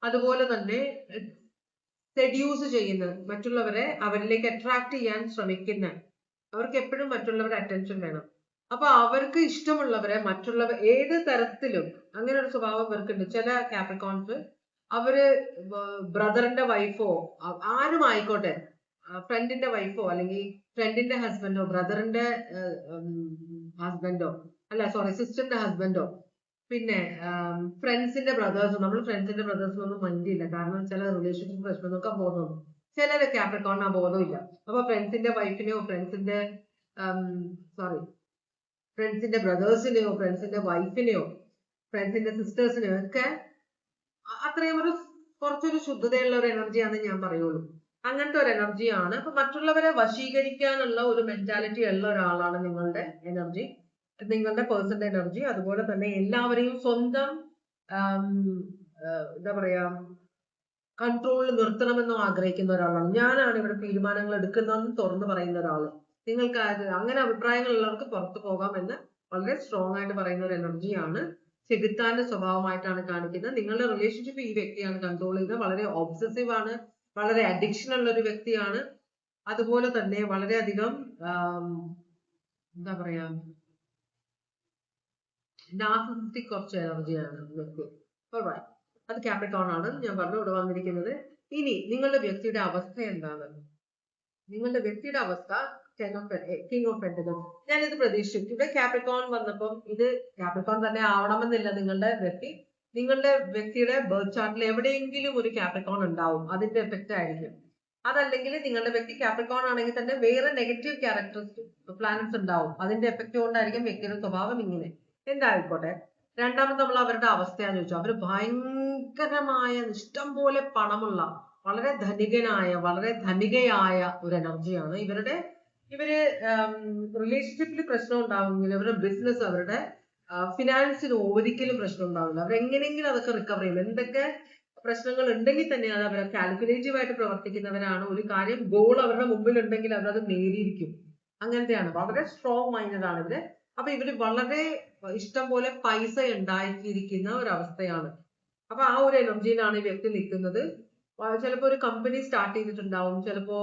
അതുപോലെ തന്നെ സെഡ്യൂസ് ചെയ്യുന്ന, മറ്റുള്ളവരെ അവരിലേക്ക് അട്രാക്ട് ചെയ്യാൻ ശ്രമിക്കുന്ന, അവർക്ക് എപ്പോഴും മറ്റുള്ളവരുടെ അറ്റൻഷൻ വേണം. അപ്പൊ അവർക്ക് ഇഷ്ടമുള്ളവരെ മറ്റുള്ളവർ ഏത് തരത്തിലും, അങ്ങനെ ഒരു സ്വഭാവം ഇവർക്കുണ്ട്. ചില കാപ്രിക്കോൺസ് അവര് ബ്രദറിന്റെ വൈഫോ ആരും ആയിക്കോട്ടെ, ഫ്രണ്ടിന്റെ വൈഫോ അല്ലെങ്കിൽ ഫ്രണ്ടിന്റെ ഹസ്ബൻഡോ ബ്രദറിന്റെ ഹസ്ബൻഡോ സിസ്റ്ററിന്റെ ഹസ്ബൻഡോ പിന്നെ ഫ്രണ്ട്സിന്റെ ബ്രദേഴ്സും. നമ്മൾ ഫ്രണ്ട്സിന്റെ ബ്രദേഴ്സിനൊന്നും മൈൻഡ് ഇല്ല, കാരണം ചില റിലേഷൻഷിപ്പ് പ്രശ്നം നോക്കാൻ പോകുന്നു. ചിലര് കാപ്രിക്കോണിന് ആ ബോധമില്ല. അപ്പൊ ഫ്രണ്ട്സിന്റെ വൈഫിനെയോ ഫ്രണ്ട്സിന്റെ ബ്രദേഴ്സിനെയോ ഫ്രണ്ട്സിന്റെ വൈഫിനെയോ ഫ്രണ്ട്സിന്റെ സിസ്റ്റേഴ്സിനെയോ ഒക്കെ അത്രയും കുറച്ചൊരു ശുദ്ധതയുള്ള ഒരു എനർജിയാണെന്ന് ഞാൻ പറയുള്ളൂ. അങ്ങനത്തെ ഒരു എനർജിയാണ്. അപ്പൊ മറ്റുള്ളവരെ വശീകരിക്കാനുള്ള ഒരു മെന്റാലിറ്റി ഉള്ള ഒരാളാണ് നിങ്ങളുടെ എനർജി, നിങ്ങളുടെ പേഴ്സന്റെ എനർജി. അതുപോലെ തന്നെ എല്ലാവരെയും സ്വന്തം എന്താ പറയാ കൺട്രോളിൽ നിർത്തണമെന്നും ആഗ്രഹിക്കുന്ന ഒരാളാണ്. ഞാനാണ് ഇവിടെ തീരുമാനങ്ങൾ എടുക്കുന്നതെന്ന് തുറന്നു പറയുന്ന ഒരാള്. നിങ്ങൾക്ക് അങ്ങനെ അഭിപ്രായങ്ങളുള്ളവർക്ക് പുറത്തു പോകാമെന്ന് വളരെ സ്ട്രോങ് ആയിട്ട് പറയുന്ന ഒരു എനർജിയാണ്. ചെകുത്താന്റെ സ്വഭാവമായിട്ടാണ് കാണിക്കുന്നത്. നിങ്ങളുടെ റിലേഷൻഷിപ്പ് ഈ വ്യക്തിയാണ് കൺട്രോൾ ചെയ്യുന്നത്. വളരെ ഒബ്സസീവ് ആണ്, വളരെ അഡിക്ഷൻ ഉള്ള ഒരു വ്യക്തിയാണ്. അതുപോലെ തന്നെ വളരെയധികം എന്താ പറയാ നാർസിസിസ്റ്റിക് കുറച്ച് എനർജിയാണ് വ്യക്തി. അത് കാപ്രിക്കോൺ ആണ് ഞാൻ പറഞ്ഞു ഇവിടെ വന്നിരിക്കുന്നത്. ഇനി നിങ്ങളുടെ വ്യക്തിയുടെ അവസ്ഥ എന്താണ്? നിങ്ങളുടെ വ്യക്തിയുടെ അവസ്ഥ കിങ് ഓഫ് പെന്റക്കിൾസ്. ഞാനിത് പ്രതീക്ഷിച്ചു. ഇവിടെ കാപ്രിക്കോൺ വന്നപ്പം ഇത് കാപ്രിക്കോൺ തന്നെ ആവണമെന്നില്ല നിങ്ങളുടെ വ്യക്തിയുടെ ബർത്ത് ചാർട്ടിൽ എവിടെയെങ്കിലും ഒരു കാപ്രിക്കോൺ ഉണ്ടാവും. അതിന്റെ എഫക്റ്റ് ആയിരിക്കും. അതല്ലെങ്കിൽ നിങ്ങളുടെ വ്യക്തി കാപ്രിക്കോൺ ആണെങ്കിൽ തന്നെ വേറെ നെഗറ്റീവ് ക്യാരക്ടറിസ്റ്റിക് പ്ലാനറ്റ്സ് ഉണ്ടാവും. അതിന്റെ എഫക്റ്റ് കൊണ്ടായിരിക്കും വ്യക്തിയുടെ സ്വഭാവം ഇങ്ങനെ. എന്തായിക്കോട്ടെ. രണ്ടാമത് നമ്മൾ അവരുടെ അവസ്ഥയാന്ന് ചോദിച്ചു. അവര് ഭയങ്കരമായ ഇഷ്ടം പോലെ പണമുള്ള വളരെ ധനികയായ ഒരു എനർജിയാണ്. ഇവര് റിലേഷൻഷിപ്പിൽ പ്രശ്നം ഉണ്ടാവുമെങ്കിൽ അവരുടെ ബിസിനസ്, അവരുടെ ഫിനാൻസിന് ഒരിക്കലും പ്രശ്നം ഉണ്ടാവില്ല. അവരെങ്ങനെയെങ്കിലും അതൊക്കെ റിക്കവർ ചെയ്യും. എന്തൊക്കെ പ്രശ്നങ്ങൾ ഉണ്ടെങ്കിൽ തന്നെ അത് അവരെ കാൽക്കുലേറ്റീവ് ആയിട്ട് പ്രവർത്തിക്കുന്നവരാണ്. ഒരു കാര്യം ഗോൾ അവരുടെ മുമ്പിൽ ഉണ്ടെങ്കിൽ അവരത് നേടിയിരിക്കും. അങ്ങനത്തെയാണ്. വളരെ സ്ട്രോങ് മൈൻഡഡ് ആണ് ഇവര്. അപ്പൊ ഇവര് വളരെ ഇഷ്ടം പോലെ പൈസ ഉണ്ടാക്കിയിരിക്കുന്ന ഒരവസ്ഥയാണ്. അപ്പൊ ആ ഒരു എനർജിയിലാണ് ഈ വ്യക്തി നിൽക്കുന്നത്. ചിലപ്പോ ഒരു കമ്പനി സ്റ്റാർട്ട് ചെയ്തിട്ടുണ്ടാവും. ചിലപ്പോ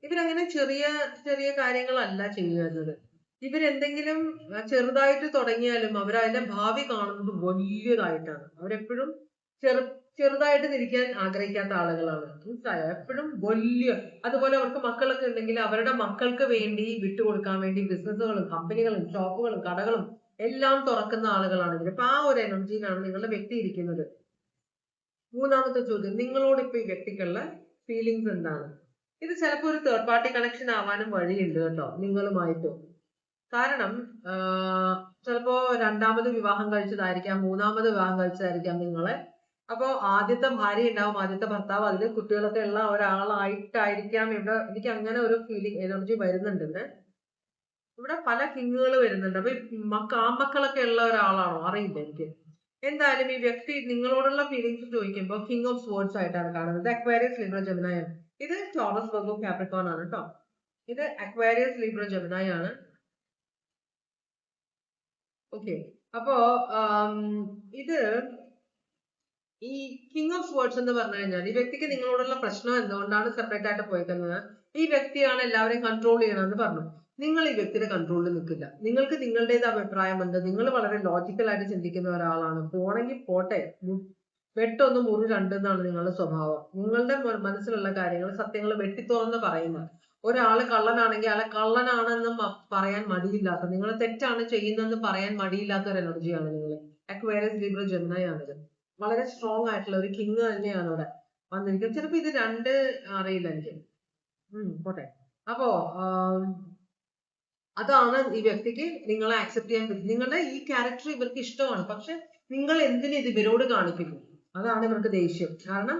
ഇവരങ്ങനെ ചെറിയ ചെറിയ കാര്യങ്ങളല്ല ചെയ്യുന്നത്. ഇവരെന്തെങ്കിലും ചെറുതായിട്ട് തുടങ്ങിയാലും അവർ അതിന്റെ ഭാവി കാണുന്നത് വലിയതായിട്ടാണ്. അവരെപ്പോഴും ചെറുതായിട്ട് തിരിക്കാൻ ആഗ്രഹിക്കാത്ത ആളുകളാണ്. മനസ്സിലായോ? എപ്പോഴും വലിയ. അതുപോലെ അവർക്ക് മക്കളൊക്കെ ഉണ്ടെങ്കിൽ അവരുടെ മക്കൾക്ക് വേണ്ടി വിട്ടുകൊടുക്കാൻ വേണ്ടി ബിസിനസ്സുകളും കമ്പനികളും ഷോപ്പുകളും കടകളും എല്ലാം തുറക്കുന്ന ആളുകളാണ് ഇവർ. അപ്പൊ ആ ഒരു എനർജിയിലാണ് നിങ്ങളുടെ വ്യക്തി ഇരിക്കുന്നത്. മൂന്നാമത്തെ ചോദ്യം, നിങ്ങളോട് ഇപ്പൊ ഈ വ്യക്തിക്കുള്ള ഫീലിങ്സ് എന്താണ്? ഇത് ചിലപ്പോൾ ഒരു തേർഡ് പാർട്ടി കണക്ഷൻ ആവാനും വഴിയുണ്ട് കേട്ടോ നിങ്ങളുമായിട്ട്. കാരണം ചിലപ്പോ രണ്ടാമത് വിവാഹം കഴിച്ചതായിരിക്കാം, മൂന്നാമത് വിവാഹം കഴിച്ചതായിരിക്കാം നിങ്ങളെ. അപ്പോ ആദ്യത്തെ ഭാര്യ ഉണ്ടാവും, ആദ്യത്തെ ഭർത്താവ്, അതിൽ കുട്ടികളൊക്കെ ഉള്ള ഒരാളായിട്ടായിരിക്കാം ഇവിടെ. എനിക്ക് അങ്ങനെ ഒരു ഫീലിംഗ് എനർജി വരുന്നുണ്ട്. ഇവിടെ പല കിങ്ങുകൾ വരുന്നുണ്ട്. അപ്പൊ ആൺമക്കളൊക്കെ ഉള്ള ഒരാളാണോ അറിയില്ല എനിക്ക്. എന്തായാലും ഈ വ്യക്തി നിങ്ങളോടുള്ള ഫീലിങ്സ് ചോദിക്കുമ്പോൾ കിങ് ഓഫ് സ്വേർഡ്സ് ആയിട്ടാണ് കാണുന്നത്. അക്വാരിയസ്, ലിബ്ര, ജെമിനായി ആണ്. ഇത് ടോറസ്, വെർഗോ, കാപ്രിക്കോൺ ആണ് കേട്ടോ. ഇത് അക്വാരിയസ്, ലിബ്ര, ജെമിനായി ആണ്. ഓക്കെ. അപ്പോ ഇത് ഈ കിങ് ഓഫ് സ്വേർഡ്സ് എന്ന് പറഞ്ഞു കഴിഞ്ഞാൽ ഈ വ്യക്തിക്ക് നിങ്ങളോടുള്ള പ്രശ്നം എന്തുകൊണ്ടാണ് സെപ്പറേറ്റ് ആയിട്ട് പോയിരിക്കുന്നത്? ഈ വ്യക്തിയാണ് എല്ലാവരെയും കൺട്രോൾ ചെയ്യണമെന്ന് പറഞ്ഞു. നിങ്ങൾ ഈ വ്യക്തിയുടെ കൺട്രോളിൽ നിൽക്കില്ല. നിങ്ങൾക്ക് നിങ്ങളുടേത് അഭിപ്രായമുണ്ട്. നിങ്ങൾ വളരെ ലോജിക്കൽ ആയിട്ട് ചിന്തിക്കുന്ന ഒരാളാണ്. പോണെങ്കിൽ പോട്ടെ, വെട്ടൊന്ന് മുറി രണ്ടെന്നാണ് നിങ്ങളുടെ സ്വഭാവം. നിങ്ങളുടെ മനസ്സിലുള്ള കാര്യങ്ങൾ, സത്യങ്ങൾ വെട്ടിത്തുറന്ന് പറയുന്നത്. ഒരാള് കള്ളനാണെങ്കിൽ അയാളെ കള്ളനാണെന്ന് പറയാൻ മടിയില്ലാത്ത, നിങ്ങൾ തെറ്റാണ് ചെയ്യുന്നതെന്ന് പറയാൻ മടിയില്ലാത്ത ഒരു എനർജിയാണ് നിങ്ങൾ. അക്വേറിയസ്, ലിബ്ര, ജെമിനായി ആണിത്. വളരെ സ്ട്രോങ് ആയിട്ടുള്ള ഒരു കിങ് തന്നെയാണ് ഇവിടെ വന്നിരിക്കുന്നത്. ചിലപ്പോ ഇത് രണ്ട് അറിയില്ല എനിക്ക്. പോട്ടെ. അപ്പോ അതാണ് ഈ വ്യക്തിക്ക് നിങ്ങളെ ആക്സെപ്റ്റ് ചെയ്യാൻ പറ്റും. നിങ്ങളുടെ ഈ ക്യാരക്ടർ ഇവർക്ക് ഇഷ്ടമാണ്. പക്ഷെ നിങ്ങൾ എന്തിനു ഇത് ഇവരോട് കാണിക്കുന്നു? അതാണ് ഇവർക്ക് ദേഷ്യം. കാരണം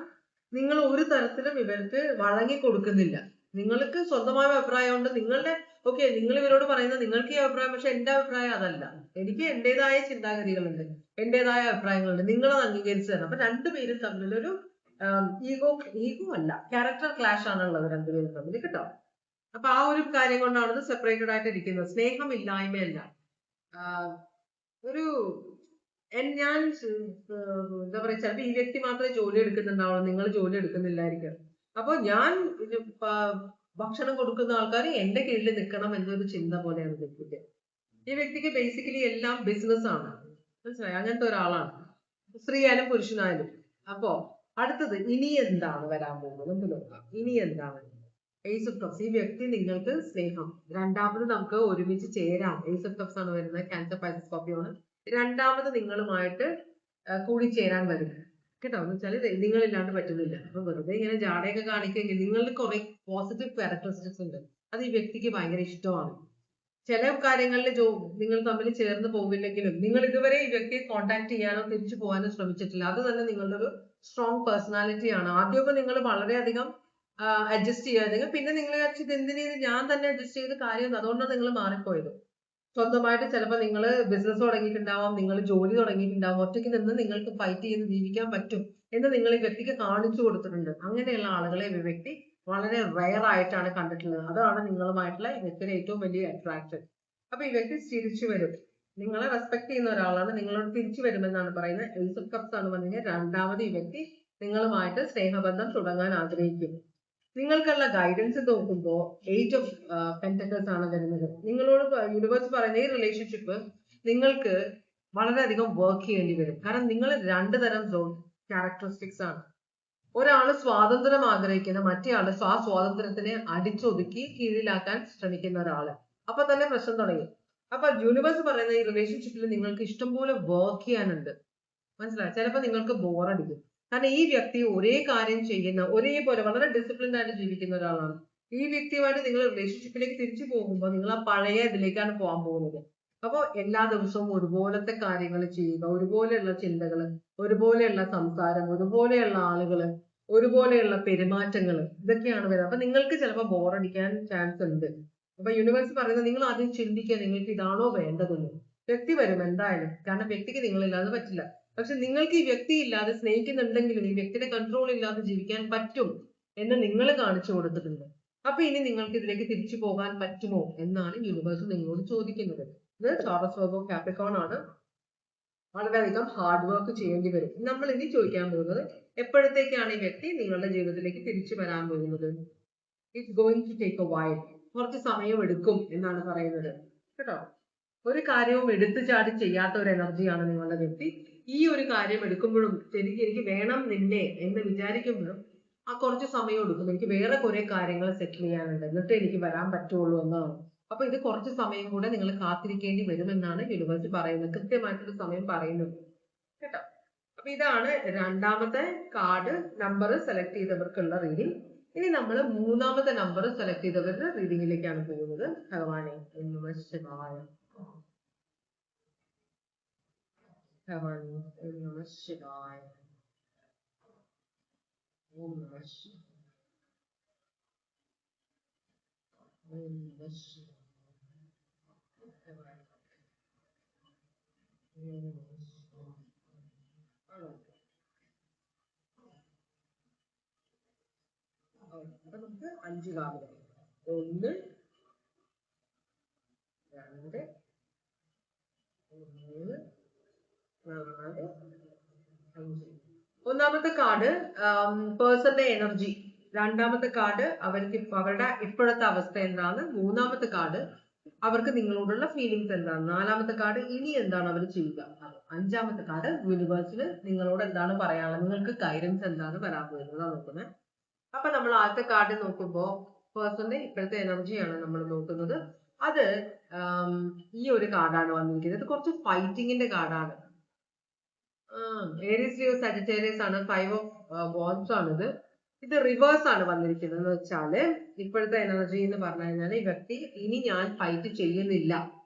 നിങ്ങൾ ഒരു തരത്തിലും ഇവർക്ക് വഴങ്ങി കൊടുക്കുന്നില്ല. നിങ്ങൾക്ക് സ്വന്തമായ അഭിപ്രായമുണ്ട്. നിങ്ങൾ ഇവരോട് പറയുന്നത് നിങ്ങൾക്ക് ഈ അഭിപ്രായം, പക്ഷെ എന്റെ അഭിപ്രായം അതല്ല. എനിക്ക് എന്റേതായ ചിന്താഗതികളുണ്ട്, എന്റേതായ അഭിപ്രായങ്ങളുണ്ട്. നിങ്ങളത് അംഗീകരിച്ചു തരണം. അപ്പൊ രണ്ടുപേരും തമ്മിലൊരു ഈഗോ അല്ല, ക്യാരക്ടർ ക്ലാഷ് ആണുള്ളത് രണ്ടുപേരും തമ്മിൽ കേട്ടോ. അപ്പൊ ആ ഒരു കാര്യം കൊണ്ടാണ് ഇത് സെപ്പറേറ്റഡ് ആയിട്ട് ഇരിക്കുന്നത്. സ്നേഹമില്ലായ്മയല്ല. ഒരു ഞാൻ എന്താ പറയാ, ചിലപ്പോ ഈ വ്യക്തി മാത്രമേ ജോലി എടുക്കുന്നുണ്ടാവുള്ളൂ, നിങ്ങൾ ജോലി എടുക്കുന്നില്ലായിരിക്കും. അപ്പൊ ഞാൻ ഭക്ഷണം കൊടുക്കുന്ന ആൾക്കാർ എന്റെ കീഴിൽ നിൽക്കണം എന്നൊരു ചിന്ത പോലെയാണ് വ്യക്തിക്ക്. ഈ വ്യക്തിക്ക് ബേസിക്കലി എല്ലാം ബിസിനസ് ആണ്. മനസ്സിലായി? അങ്ങനത്തെ ഒരാളാണ്, സ്ത്രീയായാലും പുരുഷനായാലും. അപ്പോ അടുത്തത് ഇനി എന്താണ് വരാൻ പോകുന്നത് നമുക്ക് നോക്കാം. ഇനി എന്താണ്? Ace of cups. ഈ വ്യക്തി നിങ്ങൾക്ക് സ്നേഹം. രണ്ടാമത് നമുക്ക് ഒരുമിച്ച് ചേരാം. ഏസ് ഓഫ് കപ്സ് ആണ് വരുന്നത്. ക്യാൻസർ, പൈസസ്, സ്കോർപ്പിയോ ആണ്. രണ്ടാമത് നിങ്ങളുമായിട്ട് കൂടിച്ചേരാൻ വരും. കേട്ടോ. എന്ന് വെച്ചാൽ നിങ്ങളില്ലാണ്ട് പറ്റുന്നില്ല. അപ്പൊ വെറുതെ ഇങ്ങനെ ജാടയൊക്കെ കാണിക്കുമെങ്കിൽ നിങ്ങളിൽ കുറെ പോസിറ്റീവ് ക്യാരക്ടറിസ്റ്റിക്സ് ഉണ്ട്. അത് ഈ വ്യക്തിക്ക് ഭയങ്കര ഇഷ്ടമാണ്. ചില കാര്യങ്ങളിൽ നിങ്ങൾ തമ്മിൽ ചേർന്ന് പോകില്ലെങ്കിലും നിങ്ങൾ ഇതുവരെ ഈ വ്യക്തിയെ കോൺടാക്ട് ചെയ്യാനോ തിരിച്ചു പോകാനോ ശ്രമിച്ചിട്ടില്ല. അത് തന്നെ നിങ്ങളുടെ ഒരു സ്ട്രോങ് പേഴ്സണാലിറ്റി ആണ്. ആദ്യമൊക്കെ നിങ്ങൾ വളരെയധികം അഡ്ജസ്റ്റ് ചെയ്യാതെ പിന്നെ നിങ്ങൾ ഇത് എന്തിനു ഞാൻ തന്നെ അഡ്ജസ്റ്റ് ചെയ്ത് കാര്യം അതുകൊണ്ടാണ് നിങ്ങൾ മാറിപ്പോയത്. സ്വന്തമായിട്ട് ചിലപ്പോൾ നിങ്ങൾ ബിസിനസ് തുടങ്ങിയിട്ടുണ്ടാവാം, നിങ്ങൾ ജോലി തുടങ്ങിയിട്ടുണ്ടാവും, ഒറ്റയ്ക്ക് നിന്ന് നിങ്ങൾക്ക് ഫൈറ്റ് ചെയ്ത് ജീവിക്കാൻ പറ്റും എന്ന് നിങ്ങൾ ഈ വ്യക്തിക്ക് കാണിച്ചു കൊടുത്തിട്ടുണ്ട്. അങ്ങനെയുള്ള ആളുകളെ ഈ വ്യക്തി വളരെ റയർ ആയിട്ടാണ് കണ്ടിട്ടുള്ളത്. അതാണ് നിങ്ങളുമായിട്ടുള്ള ഈ വ്യക്തിയുടെ ഏറ്റവും വലിയ അട്രാക്ഷൻ. അപ്പൊ ഈ വ്യക്തി തിരിച്ചു വരും. നിങ്ങളെ റെസ്പെക്ട് ചെയ്യുന്ന ഒരാളാണ്, നിങ്ങളോട് തിരിച്ചു വരുമെന്നാണ് പറയുന്നത്. ഏസ് ഓഫ് കപ്സ് ആണ് വന്നെങ്കിൽ രണ്ടാമത് ഈ വ്യക്തി നിങ്ങളുമായിട്ട് സ്നേഹബന്ധം തുടങ്ങാൻ ആഗ്രഹിക്കുന്നു. നിങ്ങൾക്കുള്ള ഗൈഡൻസ് നോക്കുമ്പോൾ 8 ഓഫ് പെന്റക്കിൾസ് ആണ് വരുന്നത്. നിങ്ങളോട് യൂണിവേഴ്സ് പറയുന്ന ഈ റിലേഷൻഷിപ്പ് നിങ്ങൾക്ക് വളരെയധികം വർക്ക് ചെയ്യേണ്ടി വരും. കാരണം നിങ്ങൾ രണ്ട് തരം ക്യാരക്ടറിസ്റ്റിക്സ് ആണ്. ഒരാള് സ്വാതന്ത്ര്യം ആഗ്രഹിക്കുന്ന, മറ്റേ ആള് സ്വാതന്ത്ര്യത്തിനെ അടിച്ചൊതുക്കി കീഴിലാക്കാൻ ശ്രമിക്കുന്ന ഒരാള്. അപ്പൊ തന്നെ പ്രശ്നം തുടങ്ങി. അപ്പൊ യൂണിവേഴ്സ് പറയുന്ന ഈ റിലേഷൻഷിപ്പിൽ നിങ്ങൾക്ക് ഇഷ്ടംപോലെ വർക്ക് ചെയ്യാനുണ്ട്. മനസ്സിലായി? ചിലപ്പോൾ നിങ്ങൾക്ക് ബോറടിക്കും. കാരണം ഈ വ്യക്തി ഒരേ കാര്യം ചെയ്യുന്ന, ഒരേപോലെ വളരെ ഡിസിപ്ലിൻഡ് ആയിട്ട് ജീവിക്കുന്ന ഒരാളാണ്. ഈ വ്യക്തിയുമായിട്ട് നിങ്ങൾ റിലേഷൻഷിപ്പിലേക്ക് തിരിച്ചു പോകുമ്പോൾ നിങ്ങൾ ആ പഴയ ഇതിലേക്കാണ് പോകാൻ പോകുന്നത്. അപ്പോൾ എല്ലാ ദിവസവും ഒരുപോലത്തെ കാര്യങ്ങൾ ചെയ്യുക, ഒരുപോലെയുള്ള ചിന്തകൾ, ഒരുപോലെയുള്ള സംസാരം, ഒരുപോലെയുള്ള ആളുകൾ, ഒരുപോലെയുള്ള പെരുമാറ്റങ്ങൾ, ഇതൊക്കെയാണ് വരുന്നത്. അപ്പൊ നിങ്ങൾക്ക് ചിലപ്പോൾ ബോറടിക്കാൻ ചാൻസ് ഉണ്ട്. അപ്പൊ യൂണിവേഴ്സ് പറയുന്നത് നിങ്ങൾ ആദ്യം ചിന്തിക്കുക, നിങ്ങൾക്ക് ഇതാണോ വേണ്ടതെന്ന്. വ്യക്തി വരും എന്തായാലും, കാരണം വ്യക്തിക്ക് നിങ്ങളില്ലാതെ പറ്റില്ല. പക്ഷെ നിങ്ങൾക്ക് ഈ വ്യക്തി ഇല്ലാതെ സ്നേഹിക്കുന്നുണ്ടെങ്കിലും ഈ വ്യക്തിയുടെ കൺട്രോൾ ഇല്ലാതെ ജീവിക്കാൻ പറ്റും എന്ന് നിങ്ങൾ കാണിച്ചു കൊടുത്തിട്ടുണ്ട്. അപ്പൊ ഇനി നിങ്ങൾക്ക് ഇതിലേക്ക് തിരിച്ചു പോകാൻ പറ്റുമോ എന്നാണ് യൂണിവേഴ്സ് നിങ്ങളോട് ചോദിക്കുന്നത്. ഇത് ടോറസ് വെർഗോ കാപ്രിക്കോൺ ആണ്. വളരെയധികം ഹാർഡ് വർക്ക് ചെയ്യേണ്ടി വരും. നമ്മൾ ഇനി ചോദിക്കാൻ പോകുന്നത് എപ്പോഴത്തേക്കാണ് ഈ വ്യക്തി നിങ്ങളുടെ ജീവിതത്തിലേക്ക് തിരിച്ചു വരാൻ പോകുന്നത്. It's going to take a while. കുറച്ച് സമയം എടുക്കും എന്നാണ് പറയുന്നത് കേട്ടോ. ഒരു കാര്യവും എടുത്തു ചാടി ചെയ്യാത്ത ഒരു എനർജിയാണ് നിങ്ങളുടെ വ്യക്തി. ഈ ഒരു കാര്യം എടുക്കുമ്പോഴും എനിക്ക് വേണം നിന്നെ എന്ന് വിചാരിക്കുമ്പോഴും ആ കുറച്ച് സമയം എടുക്കും. എനിക്ക് വേറെ കുറെ കാര്യങ്ങൾ സെറ്റിൽ ചെയ്യാനുണ്ട്, എന്നിട്ട് എനിക്ക് വരാൻ പറ്റുള്ളൂ എന്നാണ്. അപ്പൊ ഇത് കുറച്ച് സമയം കൂടെ നിങ്ങൾ കാത്തിരിക്കേണ്ടി വരുമെന്നാണ് യൂണിവേഴ്സ് പറയുന്നത്. കൃത്യമായിട്ടൊരു സമയം പറയുന്നത് കേട്ടോ. അപ്പൊ ഇതാണ് രണ്ടാമത്തെ കാർഡ് നമ്പർ സെലക്ട് ചെയ്തവർക്കുള്ള റീഡിംഗ്. ഇനി നമ്മൾ മൂന്നാമത്തെ നമ്പർ സെലക്ട് ചെയ്തവരുടെ റീഡിങ്ങിലേക്കാണ് പോകുന്നത്. ഭഗവാനെ ശിവായ. Heaven, Om Namah Shivaya. Om Namah Shivaya. Om Namah Shivaya. Heaven. Om Namah Shivaya. അപ്പൊ നമുക്ക് 5 കാർഡുകൾ. 1 2 3 4 5. ഒന്നാമത്തെ കാർഡ് പേഴ്സന്റെ എനർജി. രണ്ടാമത്തെ കാർഡ് അവരുടെ ഇപ്പോഴത്തെ അവസ്ഥ എന്താണ്. മൂന്നാമത്തെ കാർഡ് അവർക്ക് നിങ്ങളോടുള്ള ഫീലിങ്സ് എന്താണ്. നാലാമത്തെ കാർഡ് ഇനി എന്താണ് അവർ ചെയ്യുക. അഞ്ചാമത്തെ കാർഡ് യൂണിവേഴ്സിന് നിങ്ങളോട് എന്താണ് പറയാനുള്ളത്, നിങ്ങൾക്ക് ഗൈഡൻസ് എന്താണ് വരാൻ പോകുന്നത് നോക്കുന്നത്. അപ്പൊ നമ്മൾ ആദ്യത്തെ കാർഡ് നോക്കുമ്പോൾ പേഴ്സന്റെ ഇപ്പോഴത്തെ എനർജിയാണ് നമ്മൾ നോക്കുന്നത്. അത് ഈ ഒരു കാർഡാണ് വന്നിരിക്കുന്നത്. ഇത് കുറച്ച് ഫൈറ്റിങ്ങിന്റെ കാർഡാണ്. ഏരീസ് ലിയോ സജിറ്റേറിയസ് ആണ്. 5 ഓഫ് വാൻഡ്സ് ആണിത്. ഇത് റിവേഴ്സ് ആണ് വന്നിരിക്കുന്നത്. എന്ന് വെച്ചാല് ഇപ്പോഴത്തെ എനർജി എന്ന് പറഞ്ഞു കഴിഞ്ഞാൽ ഈ വ്യക്തി ഇനി ഞാൻ ഫൈറ്റ് ചെയ്യുന്നില്ല.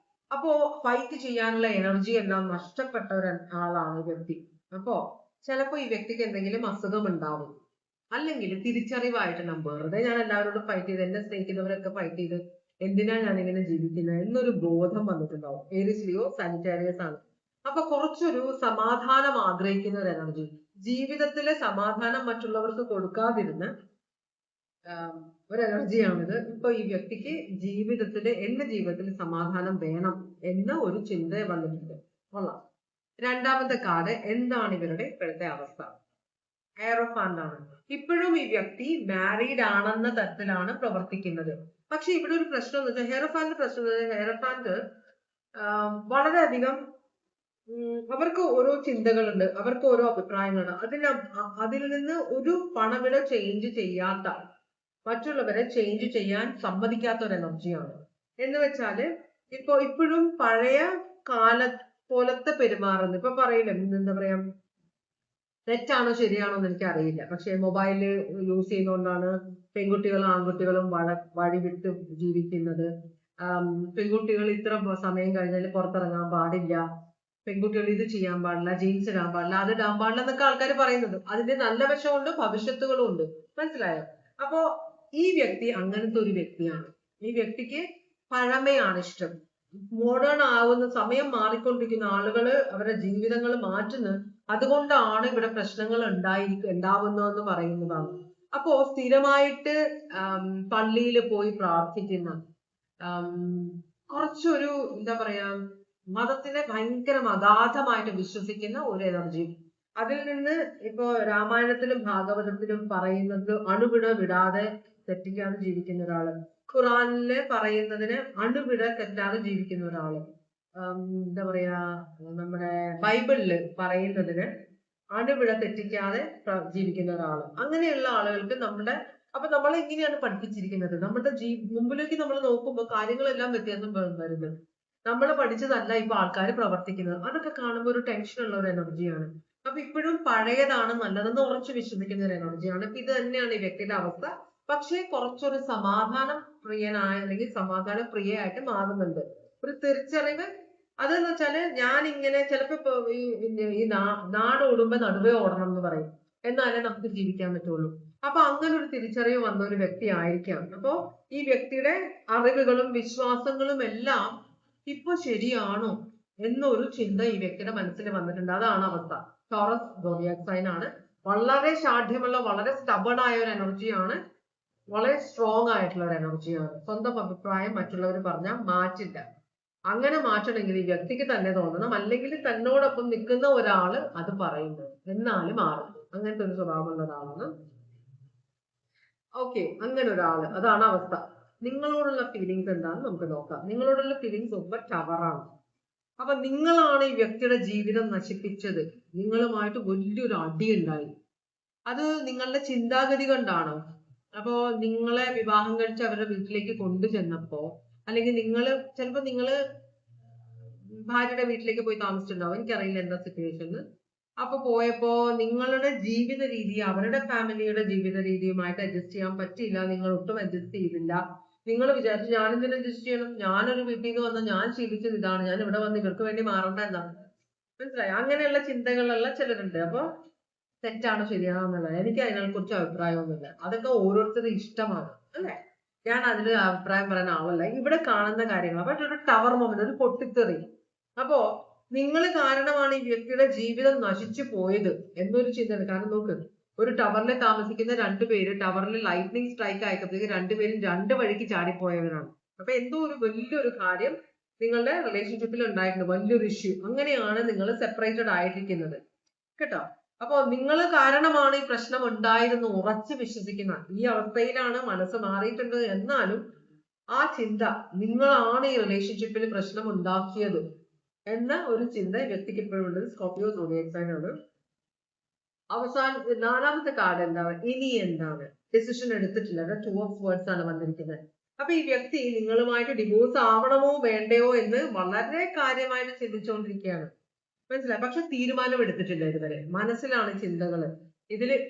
അപ്പോ ഫൈറ്റ് ചെയ്യാനുള്ള എനർജി എല്ലാം നഷ്ടപ്പെട്ട ഒരാളാണ് ഈ വ്യക്തി. അപ്പോ ചിലപ്പോ ഈ വ്യക്തിക്ക് എന്തെങ്കിലും അസുഖം ഉണ്ടാവും, അല്ലെങ്കിൽ തിരിച്ചറിവായിട്ട് വെറുതെ ഞാൻ എല്ലാവരോടും ഫൈറ്റ് ചെയ്ത്, എന്നെ സ്നേഹിക്കുന്നവരൊക്കെ ഫൈറ്റ് ചെയ്ത് എന്തിനാ ഞാൻ ഇങ്ങനെ ജീവിക്കുന്നത് എന്നൊരു ബോധം വന്നിട്ടുണ്ടാവും. ഏരീസ് ലിയോ സാജിറ്റേറിയസ് ആണ്. അപ്പൊ കുറച്ചൊരു സമാധാനം ആഗ്രഹിക്കുന്ന ഒരു എനർജി, ജീവിതത്തിലെ സമാധാനം മറ്റുള്ളവർക്ക് കൊടുക്കാതിരുന്ന ഒരു എനർജിയാണിത്. ഇപ്പൊ ഈ വ്യക്തിക്ക് എന്റെ ജീവിതത്തിൽ സമാധാനം വേണം എന്ന ഒരു ചിന്ത വന്നിട്ടുണ്ട്. കൊള്ളാം. രണ്ടാമത്തെ കാർഡ് എന്താണ് ഇവരുടെ ഇപ്പോഴത്തെ അവസ്ഥ. ഹെയറോഫാന്റ് ആണ്. ഇപ്പോഴും ഈ വ്യക്തി മാരീഡ് ആണെന്ന തരത്തിലാണ് പ്രവർത്തിക്കുന്നത്. പക്ഷെ ഇവിടെ ഒരു പ്രശ്നം എന്ന് വെച്ചാൽ ഹെയറോഫാന്റ് വളരെയധികം അവർക്ക് ഓരോ ചിന്തകളുണ്ട്, അവർക്ക് ഓരോ അഭിപ്രായങ്ങളാണ്. അതിൽ നിന്ന് ഒരു പണവില ചേഞ്ച് ചെയ്യാത്ത, മറ്റുള്ളവരെ ചേഞ്ച് ചെയ്യാൻ സമ്മതിക്കാത്ത ഒരു എനർജിയാണ്. എന്ന് വെച്ചാല് ഇപ്പോഴും പഴയ കാല പോലത്തെ പെരുമാറുന്നു. ഇപ്പൊ പറയില്ല, എന്താ പറയാ, തെറ്റാണോ ശരിയാണോ എന്ന് എനിക്ക് അറിയില്ല. പക്ഷെ മൊബൈല് യൂസ് ചെയ്യുന്നതുകൊണ്ടാണ് പെൺകുട്ടികളും ആൺകുട്ടികളും വഴി വിട്ട് ജീവിക്കുന്നത്. പെൺകുട്ടികൾ ഇത്ര സമയം കഴിഞ്ഞാൽ പുറത്തിറങ്ങാൻ പാടില്ല, പെൺകുട്ടികൾ ഇത് ചെയ്യാൻ പാടില്ല, ജീൻസ് ഇടാൻ പാടില്ല, അത് ഇടാൻ പാടില്ല എന്നൊക്കെ ആൾക്കാർ പറയുന്നത്. അതിന്റെ നല്ല വശമുണ്ട്, ഭവിഷ്യത്തുകളും ഉണ്ട്. മനസ്സിലായോ? അപ്പോ ഈ വ്യക്തി അങ്ങനത്തെ ഒരു വ്യക്തിയാണ്. ഈ വ്യക്തിക്ക് പഴമയാണ് ഇഷ്ടം. മോഡേൺ ആവുന്ന സമയം മാറിക്കൊണ്ടിരിക്കുന്ന ആളുകള് അവരുടെ ജീവിതങ്ങൾ മാറ്റുന്നു. അതുകൊണ്ടാണ് ഇവിടെ പ്രശ്നങ്ങൾ ഉണ്ടാവുന്നതെന്ന് പറയുന്നതാണ്. അപ്പോ സ്ഥിരമായിട്ട് പള്ളിയിൽ പോയി പ്രാർത്ഥിക്കുന്ന, കുറച്ചൊരു എന്താ പറയാ, മതത്തിനെ ഭയങ്കര അഗാധമായിട്ട് വിശ്വസിക്കുന്ന ഒരു എനർജി. അതിൽ നിന്ന് ഇപ്പോ രാമായണത്തിലും ഭാഗവതത്തിലും പറയുന്നത് അണുവിട വിടാതെ തെറ്റിക്കാതെ ജീവിക്കുന്ന ഒരാള്, ഖുറാനില് പറയുന്നതിന് അണുവിട തെറ്റാതെ ജീവിക്കുന്ന ഒരാള്, എന്താ പറയാ, നമ്മുടെ ബൈബിളില് പറയുന്നതിന് അണുവിട തെറ്റിക്കാതെ ജീവിക്കുന്ന ഒരാള്. അങ്ങനെയുള്ള ആളുകൾക്ക് നമ്മുടെ അപ്പൊ നമ്മൾ എങ്ങനെയാണ് പഠിപ്പിച്ചിരിക്കുന്നത്? നമ്മുടെ മുമ്പിലേക്ക് നമ്മൾ നോക്കുമ്പോൾ കാര്യങ്ങളെല്ലാം വ്യത്യാസം വരുന്നത്. നമ്മൾ പഠിച്ചതല്ല ഇപ്പൊ ആൾക്കാർ പ്രവർത്തിക്കുന്നത്. അതൊക്കെ കാണുമ്പോൾ ഒരു ടെൻഷൻ ഉള്ള ഒരു എനർജിയാണ്. അപ്പൊ ഇപ്പോഴും പഴയതാണ് നല്ലതെന്ന് ഉറച്ചു വിശ്വസിക്കുന്ന ഒരു എനർജിയാണ്. ഇപ്പൊ ഇത് തന്നെയാണ് ഈ വ്യക്തിയുടെ അവസ്ഥ. പക്ഷെ കുറച്ചൊരു സമാധാനം പ്രിയനായ അല്ലെങ്കിൽ സമാധാന പ്രിയയായിട്ട് മാറുന്നുണ്ട്. ഒരു തിരിച്ചറിവ്. അതെന്ന് വെച്ചാല് ഞാൻ ഇങ്ങനെ ചിലപ്പോ ഈ നാട് ഓടുമ്പോ നടുവേ ഓടണം എന്ന് പറയും. എന്നാലേ നമുക്ക് ജീവിക്കാൻ പറ്റുള്ളൂ. അപ്പൊ അങ്ങനെ ഒരു തിരിച്ചറിവ് വന്ന ഒരു വ്യക്തി ആയിരിക്കാം. അപ്പോ ഈ വ്യക്തിയുടെ അറിവുകളും വിശ്വാസങ്ങളും എല്ലാം ഇപ്പൊ ശരിയാണോ എന്നൊരു ചിന്ത ഈ വ്യക്തിയുടെ മനസ്സിൽ വന്നിട്ടുണ്ട്. അതാണ് അവസ്ഥ. ടോറസ് സോഡിയാക് സൈൻ ആണ്. വളരെ ശാഠ്യമുള്ള, വളരെ സ്റ്റബൺ ആയ ഒരു എനർജിയാണ്. വളരെ സ്ട്രോങ് ആയിട്ടുള്ള ഒരു എനർജിയാണ്. സ്വന്തം അഭിപ്രായം മറ്റുള്ളവർ പറഞ്ഞാൽ മാറ്റില്ല. അങ്ങനെ മാറ്റണമെങ്കിൽ ഈ വ്യക്തിക്ക് തന്നെ തോന്നണം, അല്ലെങ്കിൽ തന്നോടൊപ്പം നിൽക്കുന്ന ഒരാള് അത് പറയുന്നത്, എന്നാലും മാറും. അങ്ങനത്തെ ഒരു സ്വഭാവമുള്ള ഒരാളാണ്. ഓക്കെ, അങ്ങനെ ഒരാള്, അതാണ് അവസ്ഥ. നിങ്ങളോടുള്ള ഫീലിങ്സ് എന്താണെന്ന് നമുക്ക് നോക്കാം. നിങ്ങളോടുള്ള ഫീലിങ്സ് സൂപ്പർ ടവറാണ്. അപ്പൊ നിങ്ങളാണ് ഈ വ്യക്തിയുടെ ജീവിതം നശിപ്പിച്ചത്. നിങ്ങളുമായിട്ട് വലിയൊരു അടി ഉണ്ടായി. അത് നിങ്ങളുടെ ചിന്താഗതി കൊണ്ടാണോ? അപ്പോ നിങ്ങളെ വിവാഹം കഴിച്ച് അവരുടെ വീട്ടിലേക്ക് കൊണ്ടുചെന്നപ്പോ, അല്ലെങ്കിൽ നിങ്ങള് ഭാര്യയുടെ വീട്ടിലേക്ക് പോയി താമസിച്ചിട്ടുണ്ടാവും, എനിക്കറിയില്ല എന്താ സിറ്റുവേഷൻ. അപ്പൊ പോയപ്പോ നിങ്ങളുടെ ജീവിത രീതി അവരുടെ ഫാമിലിയുടെ ജീവിത രീതിയുമായിട്ട് അഡ്ജസ്റ്റ് ചെയ്യാൻ പറ്റിയില്ല. നിങ്ങൾ ഒട്ടും അഡ്ജസ്റ്റ് ചെയ്തില്ല. നിങ്ങൾ വിചാരിച്ചു ഞാനെന്തിനും അഡ്ജസ്റ്റ് ചെയ്യണം, ഞാനൊരു വീട്ടിൽ നിന്ന് വന്ന ഞാൻ ശീലിച്ചത് ഇതാണ്, ഞാൻ ഇവിടെ വന്ന് ഇവർക്ക് വേണ്ടി മാറണ്ട എന്നാണ്. മനസ്സിലായി? അങ്ങനെയുള്ള ചിന്തകളുള്ള ചിലരുണ്ട്. അപ്പൊ തെറ്റാണോ ശരിയാണോ എന്നുള്ളത് എനിക്ക് അതിനെ കുറിച്ച് അഭിപ്രായമൊന്നുമില്ല. അതൊക്കെ ഓരോരുത്തരുടെ ഇഷ്ടമാണ്, അല്ലെ? ഞാൻ അതിൽ അഭിപ്രായം പറയാൻ ആവല്ല. ഇവിടെ കാണുന്ന കാര്യങ്ങൾ. പക്ഷെ ഒരു ടവർ മൊമെന്റ്, ഒരു പൊട്ടിത്തെറി. അപ്പോ നിങ്ങൾ കാരണമാണ് ഈ വ്യക്തിയുടെ ജീവിതം നശിച്ചു പോയത് എന്നൊരു ചിന്തയാണ്. കാരണം നോക്ക്, ഒരു ടവറിൽ താമസിക്കുന്ന രണ്ടുപേര് ടവറിൽ ലൈറ്റ്നിങ് സ്ട്രൈക്ക് ആയപ്പോഴത്തേക്ക് രണ്ടുപേരും രണ്ട് വഴിക്ക് ചാടിപ്പോയവരാണ്. അപ്പൊ എന്തോ ഒരു വലിയൊരു കാര്യം നിങ്ങളുടെ റിലേഷൻഷിപ്പിൽ ഉണ്ടായിട്ടുണ്ട്, വലിയൊരു ഇഷ്യൂ. അങ്ങനെയാണ് നിങ്ങൾ സെപ്പറേറ്റഡ് ആയിരിക്കുന്നത്, കേട്ടോ? അപ്പൊ നിങ്ങൾ കാരണമാണ് ഈ പ്രശ്നം ഉണ്ടായിരുന്നു ഉറച്ചു വിശ്വസിക്കുന്ന ഈ അവസ്ഥയിലാണ് മനസ്സ് മാറിയിട്ടുണ്ട്. എന്നാലും ആ ചിന്ത, നിങ്ങളാണ് ഈ റിലേഷൻഷിപ്പിൽ പ്രശ്നം ഉണ്ടാക്കിയത് എന്ന ഒരു ചിന്ത വ്യക്തിക്ക് ഇപ്പോഴും ഉണ്ട്. സ്കോർപിയോ സോഡിയാക് സൈൻ ആണ്. നാലാമത്തെ കാർഡ് എന്താണ്? ഇനി എന്താണ്? ഡിസിഷൻ എടുത്തിട്ടില്ല. ടു ഓഫ് വേർഡ്സ് ആണ് വന്നിരിക്കുന്നത്. അപ്പൊ ഈ വ്യക്തി നിങ്ങളുമായിട്ട് ഡിവോഴ്സ് ആവണമോ വേണ്ടയോ എന്ന് വളരെ കാര്യമായിട്ട് ചിന്തിച്ചുകൊണ്ടിരിക്കുകയാണ്. മനസ്സിലായി? പക്ഷെ തീരുമാനം എടുത്തിട്ടില്ല ഇതുവരെ. മനസ്സിലാണ് ചിന്തകള്.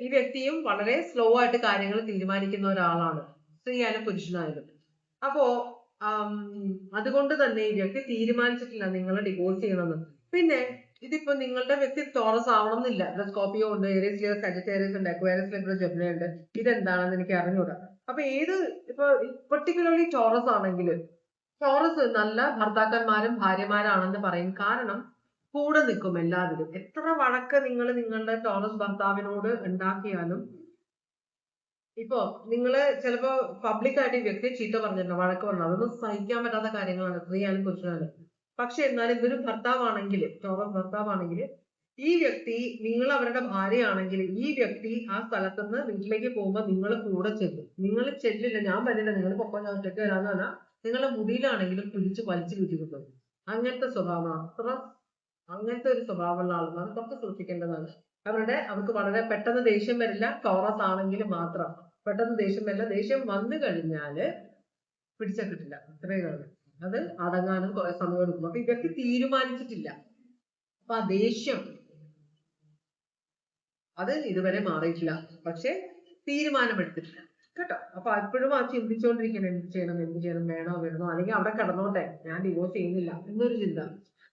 ഈ വ്യക്തിയും വളരെ സ്ലോ ആയിട്ട് കാര്യങ്ങൾ തീരുമാനിക്കുന്ന ഒരാളാണ്, സ്ത്രീയായാലും പുരുഷനായാലും. അപ്പോ അതുകൊണ്ട് തന്നെ ഈ വ്യക്തി തീരുമാനിച്ചിട്ടില്ല നിങ്ങളെ ഡിവോഴ്സ് ചെയ്യണമെന്ന്. പിന്നെ ഇതിപ്പോ നിങ്ങളുടെ വ്യക്തി ടോറസ് ആവണം എന്നില്ല. സ്കോർപിയോ ഉണ്ട്, ഏരിയസ് ലിയോ സജിറ്റേറിയസ് ഉണ്ട്, അക്വേറിയസ് ലിബ്ര ജെമിനി ഉണ്ട്. ഇതെന്താണെന്ന് എനിക്ക് അറിഞ്ഞൂടാ. അപ്പൊ ഇപ്പൊ പെർട്ടിക്കുലർലി ടോറസ് ആണെങ്കിൽ, ടോറസ് നല്ല ഭർത്താക്കന്മാരും ഭാര്യമാരാണെന്ന് പറയും. കാരണം കൂടെ നിൽക്കും എല്ലാവരും. എത്ര വഴക്ക് നിങ്ങൾ നിങ്ങളുടെ ടോറസ് ഭർത്താവിനോട് ഉണ്ടാക്കിയാലും, ഇപ്പോ നിങ്ങള് ചിലപ്പോ പബ്ലിക്കായിട്ട് ഈ വ്യക്തിയെ ചീത്ത പറഞ്ഞിട്ടുണ്ടോ, വഴക്ക് പറഞ്ഞു, അതൊന്നും സഹിക്കാൻ പറ്റാത്ത കാര്യങ്ങളാണ്, സ്ത്രീയായാലും പുരുഷനായാലും. പക്ഷെ എന്നാലും ഇതൊരു ഭർത്താവാണെങ്കിൽ, ടോറസ് ഭർത്താവാണെങ്കിൽ, ഈ വ്യക്തി, നിങ്ങൾ അവരുടെ ഭാര്യയാണെങ്കിൽ, ഈ വ്യക്തി ആ സ്ഥലത്തുനിന്ന് വീട്ടിലേക്ക് പോകുമ്പോൾ നിങ്ങൾ കൂടെ ചെല്ലും. നിങ്ങൾ ചെല്ലില്ല, ഞാൻ വരില്ല, നിങ്ങൾ പൊക്കോ, ഞാൻ ഒറ്റയ്ക്ക് വരാന്ന് പറഞ്ഞാൽ നിങ്ങളുടെ മുടിയിലാണെങ്കിലും പിടിച്ച് വലിച്ചു കിട്ടിക്കൊണ്ടു. അങ്ങനത്തെ സ്വഭാവമാണ്. അങ്ങനത്തെ ഒരു സ്വഭാവമുള്ള ആളുകളാണ്. കുറച്ച് സൂക്ഷിക്കേണ്ടതാണ്. അവർക്ക് വളരെ പെട്ടെന്ന് ദേഷ്യം വരില്ല. ടോറസ് ആണെങ്കിൽ മാത്രം പെട്ടെന്ന് ദേഷ്യം വരില്ല. ദേഷ്യം വന്നു കഴിഞ്ഞാല് പിടിച്ചാൽ കിട്ടില്ല. അത്രയാണ്. അത് അടങ്ങാനും കുറെ സമയം എടുക്കും. അപ്പൊ ഇവർക്ക് തീരുമാനിച്ചിട്ടില്ല. അപ്പൊ ആ ദേഷ്യം അത് ഇതുവരെ മാറിയിട്ടില്ല, പക്ഷെ തീരുമാനമെടുത്തിട്ടില്ല കേട്ടോ. അപ്പൊ എപ്പോഴും ആ ചിന്തിച്ചുകൊണ്ടിരിക്കണം, എന്ത് ചെയ്യണം, വേണോ വേണോ, അല്ലെങ്കിൽ അവിടെ കിടന്നോട്ടെ, ഞാൻ ഡിവോഴ്സ് ചെയ്യുന്നില്ല എന്നൊരു ചിന്ത,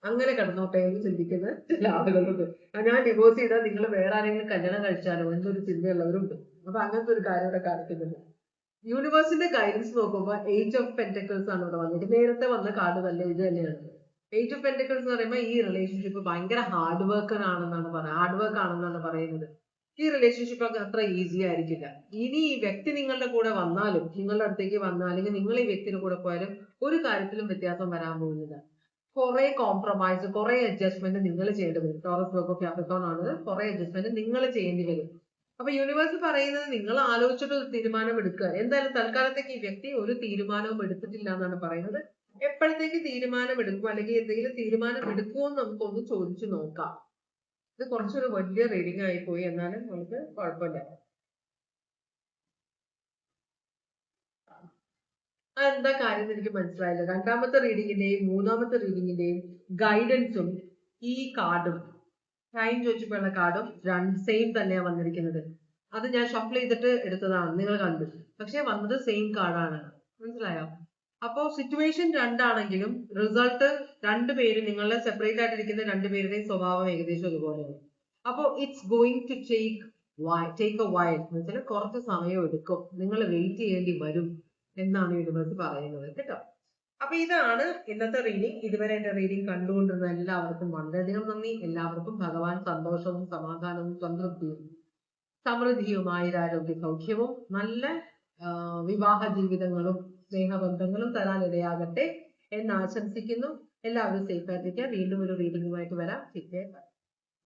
അങ്ങനെ കിടന്നോട്ടെ എന്ന് ചിന്തിക്കുന്ന ചില ആളുകളുണ്ട്. ഞാൻ ഡിവോഴ്സ് ചെയ്താൽ നിങ്ങൾ വേറെ ആരെങ്കിലും കല്യാണം കഴിച്ചാലോ എന്നൊരു ചിന്തയുള്ളവരുണ്ട്. അപ്പൊ അങ്ങനത്തെ ഒരു കാര്യം ഇവിടെ കാണിക്കുന്നുണ്ട്. യൂണിവേഴ്സിന്റെ ഗൈഡൻസ് നോക്കുമ്പോൾ ഏജ് ഓഫ് പെന്റക്കിൾസ് ആണ് ഇവിടെ വന്നത്. നേരത്തെ വന്ന കാർഡ് തന്നെ ഇത് തന്നെയാണ്. ഏജ് ഓഫ് പെന്റക്കിൾസ് എന്ന് പറയുമ്പോൾ ഈ റിലേഷൻഷിപ്പ് ഭയങ്കര ഹാർഡ് വർക്ക് ആണെന്നാണ് പറയുന്നത്. ഈ റിലേഷൻഷിപ്പ് ഒക്കെ അത്ര ഈസി ആയിരിക്കില്ല. ഇനി ഈ വ്യക്തി നിങ്ങളുടെ കൂടെ വന്നാലും, നിങ്ങളുടെ അടുത്തേക്ക് വന്നാൽ, അല്ലെങ്കിൽ നിങ്ങൾ ഈ വ്യക്തിയുടെ കൂടെ പോയാലും ഒരു കാര്യത്തിലും വ്യത്യാസം വരാൻ പോകുന്നില്ല. കുറെ കോംപ്രമൈസ്, കുറെ അഡ്ജസ്റ്റ്മെന്റ് നിങ്ങൾ ചെയ്യേണ്ടി വരും. ടോറസ് വർക്കോ ക്യാപ്രിക്കോൺ ആണ്, കുറെ അഡ്ജസ്റ്റ്മെന്റ് നിങ്ങൾ ചെയ്യേണ്ടി വരും. അപ്പൊ യൂണിവേഴ്സ് പറയുന്നത് നിങ്ങൾ ആലോചിച്ചിട്ട് ഒരു തീരുമാനം എടുക്കുക. എന്തായാലും തൽക്കാലത്തേക്ക് ഈ വ്യക്തി ഒരു തീരുമാനവും എടുത്തിട്ടില്ല എന്നാണ് പറയുന്നത്. എപ്പോഴത്തേക്ക് തീരുമാനം എടുക്കും, അല്ലെങ്കിൽ എന്തെങ്കിലും തീരുമാനം എടുക്കുമോ എന്ന് നമുക്കൊന്ന് ചോദിച്ചു നോക്കാം. ഇത് കുറച്ചൊരു വലിയ റീഡിംഗ് ആയി പോയി, എന്നാലും നമുക്ക് കുഴപ്പമില്ല. അതെന്താ കാര്യം എനിക്ക് മനസ്സിലായില്ല. രണ്ടാമത്തെ റീഡിങ്ങിന്റെയും മൂന്നാമത്തെ റീഡിങ്ങിന്റെയും ഗൈഡൻസും ഈ കാർഡും, ടൈം ചോദിച്ചപ്പോഴുള്ള കാർഡും സെയിം തന്നെയാണ് വന്നിരിക്കുന്നത്. അത് ഞാൻ ഷഫിൾ ചെയ്തിട്ട് എടുത്തതാണ്, നിങ്ങൾ കണ്ടു. പക്ഷെ വന്നത് സെയിം കാർഡാണ്, മനസ്സിലായോ? അപ്പോ സിറ്റുവേഷൻ രണ്ടാണെങ്കിലും റിസൾട്ട് രണ്ടുപേരും, നിങ്ങളുടെ സെപ്പറേറ്റ് ആയിട്ടിരിക്കുന്ന രണ്ടുപേരുടെയും സ്വഭാവം ഏകദേശം ഒരുപോലെയാണ്. അപ്പോ it's going to take a while എന്ന് വെച്ചാൽ കുറച്ച് സമയം എടുക്കും, നിങ്ങൾ വെയിറ്റ് ചെയ്യേണ്ടി വരും എന്നാണ് യൂണിവേഴ്സ് പറയുന്നത് കേട്ടോ. അപ്പൊ ഇതാണ് ഇന്നത്തെ റീഡിംഗ്. ഇതുവരെ എന്റെ റീഡിംഗ് കണ്ടുകൊണ്ടിരുന്ന എല്ലാവർക്കും വളരെയധികം നന്ദി. എല്ലാവർക്കും ഭഗവാൻ സന്തോഷവും സമാധാനവും സമൃദ്ധിയുമായി ആരോഗ്യ സൗഖ്യവും നല്ല വിവാഹ ജീവിതങ്ങളും സ്നേഹബന്ധങ്ങളും തരാൻ ഇടയാകട്ടെ എന്ന് ആശംസിക്കുന്നു. എല്ലാവരും സേഫ് ആയിട്ടിരിക്കുക. വീണ്ടും ഒരു റീഡിംഗുമായിട്ട് വരാം.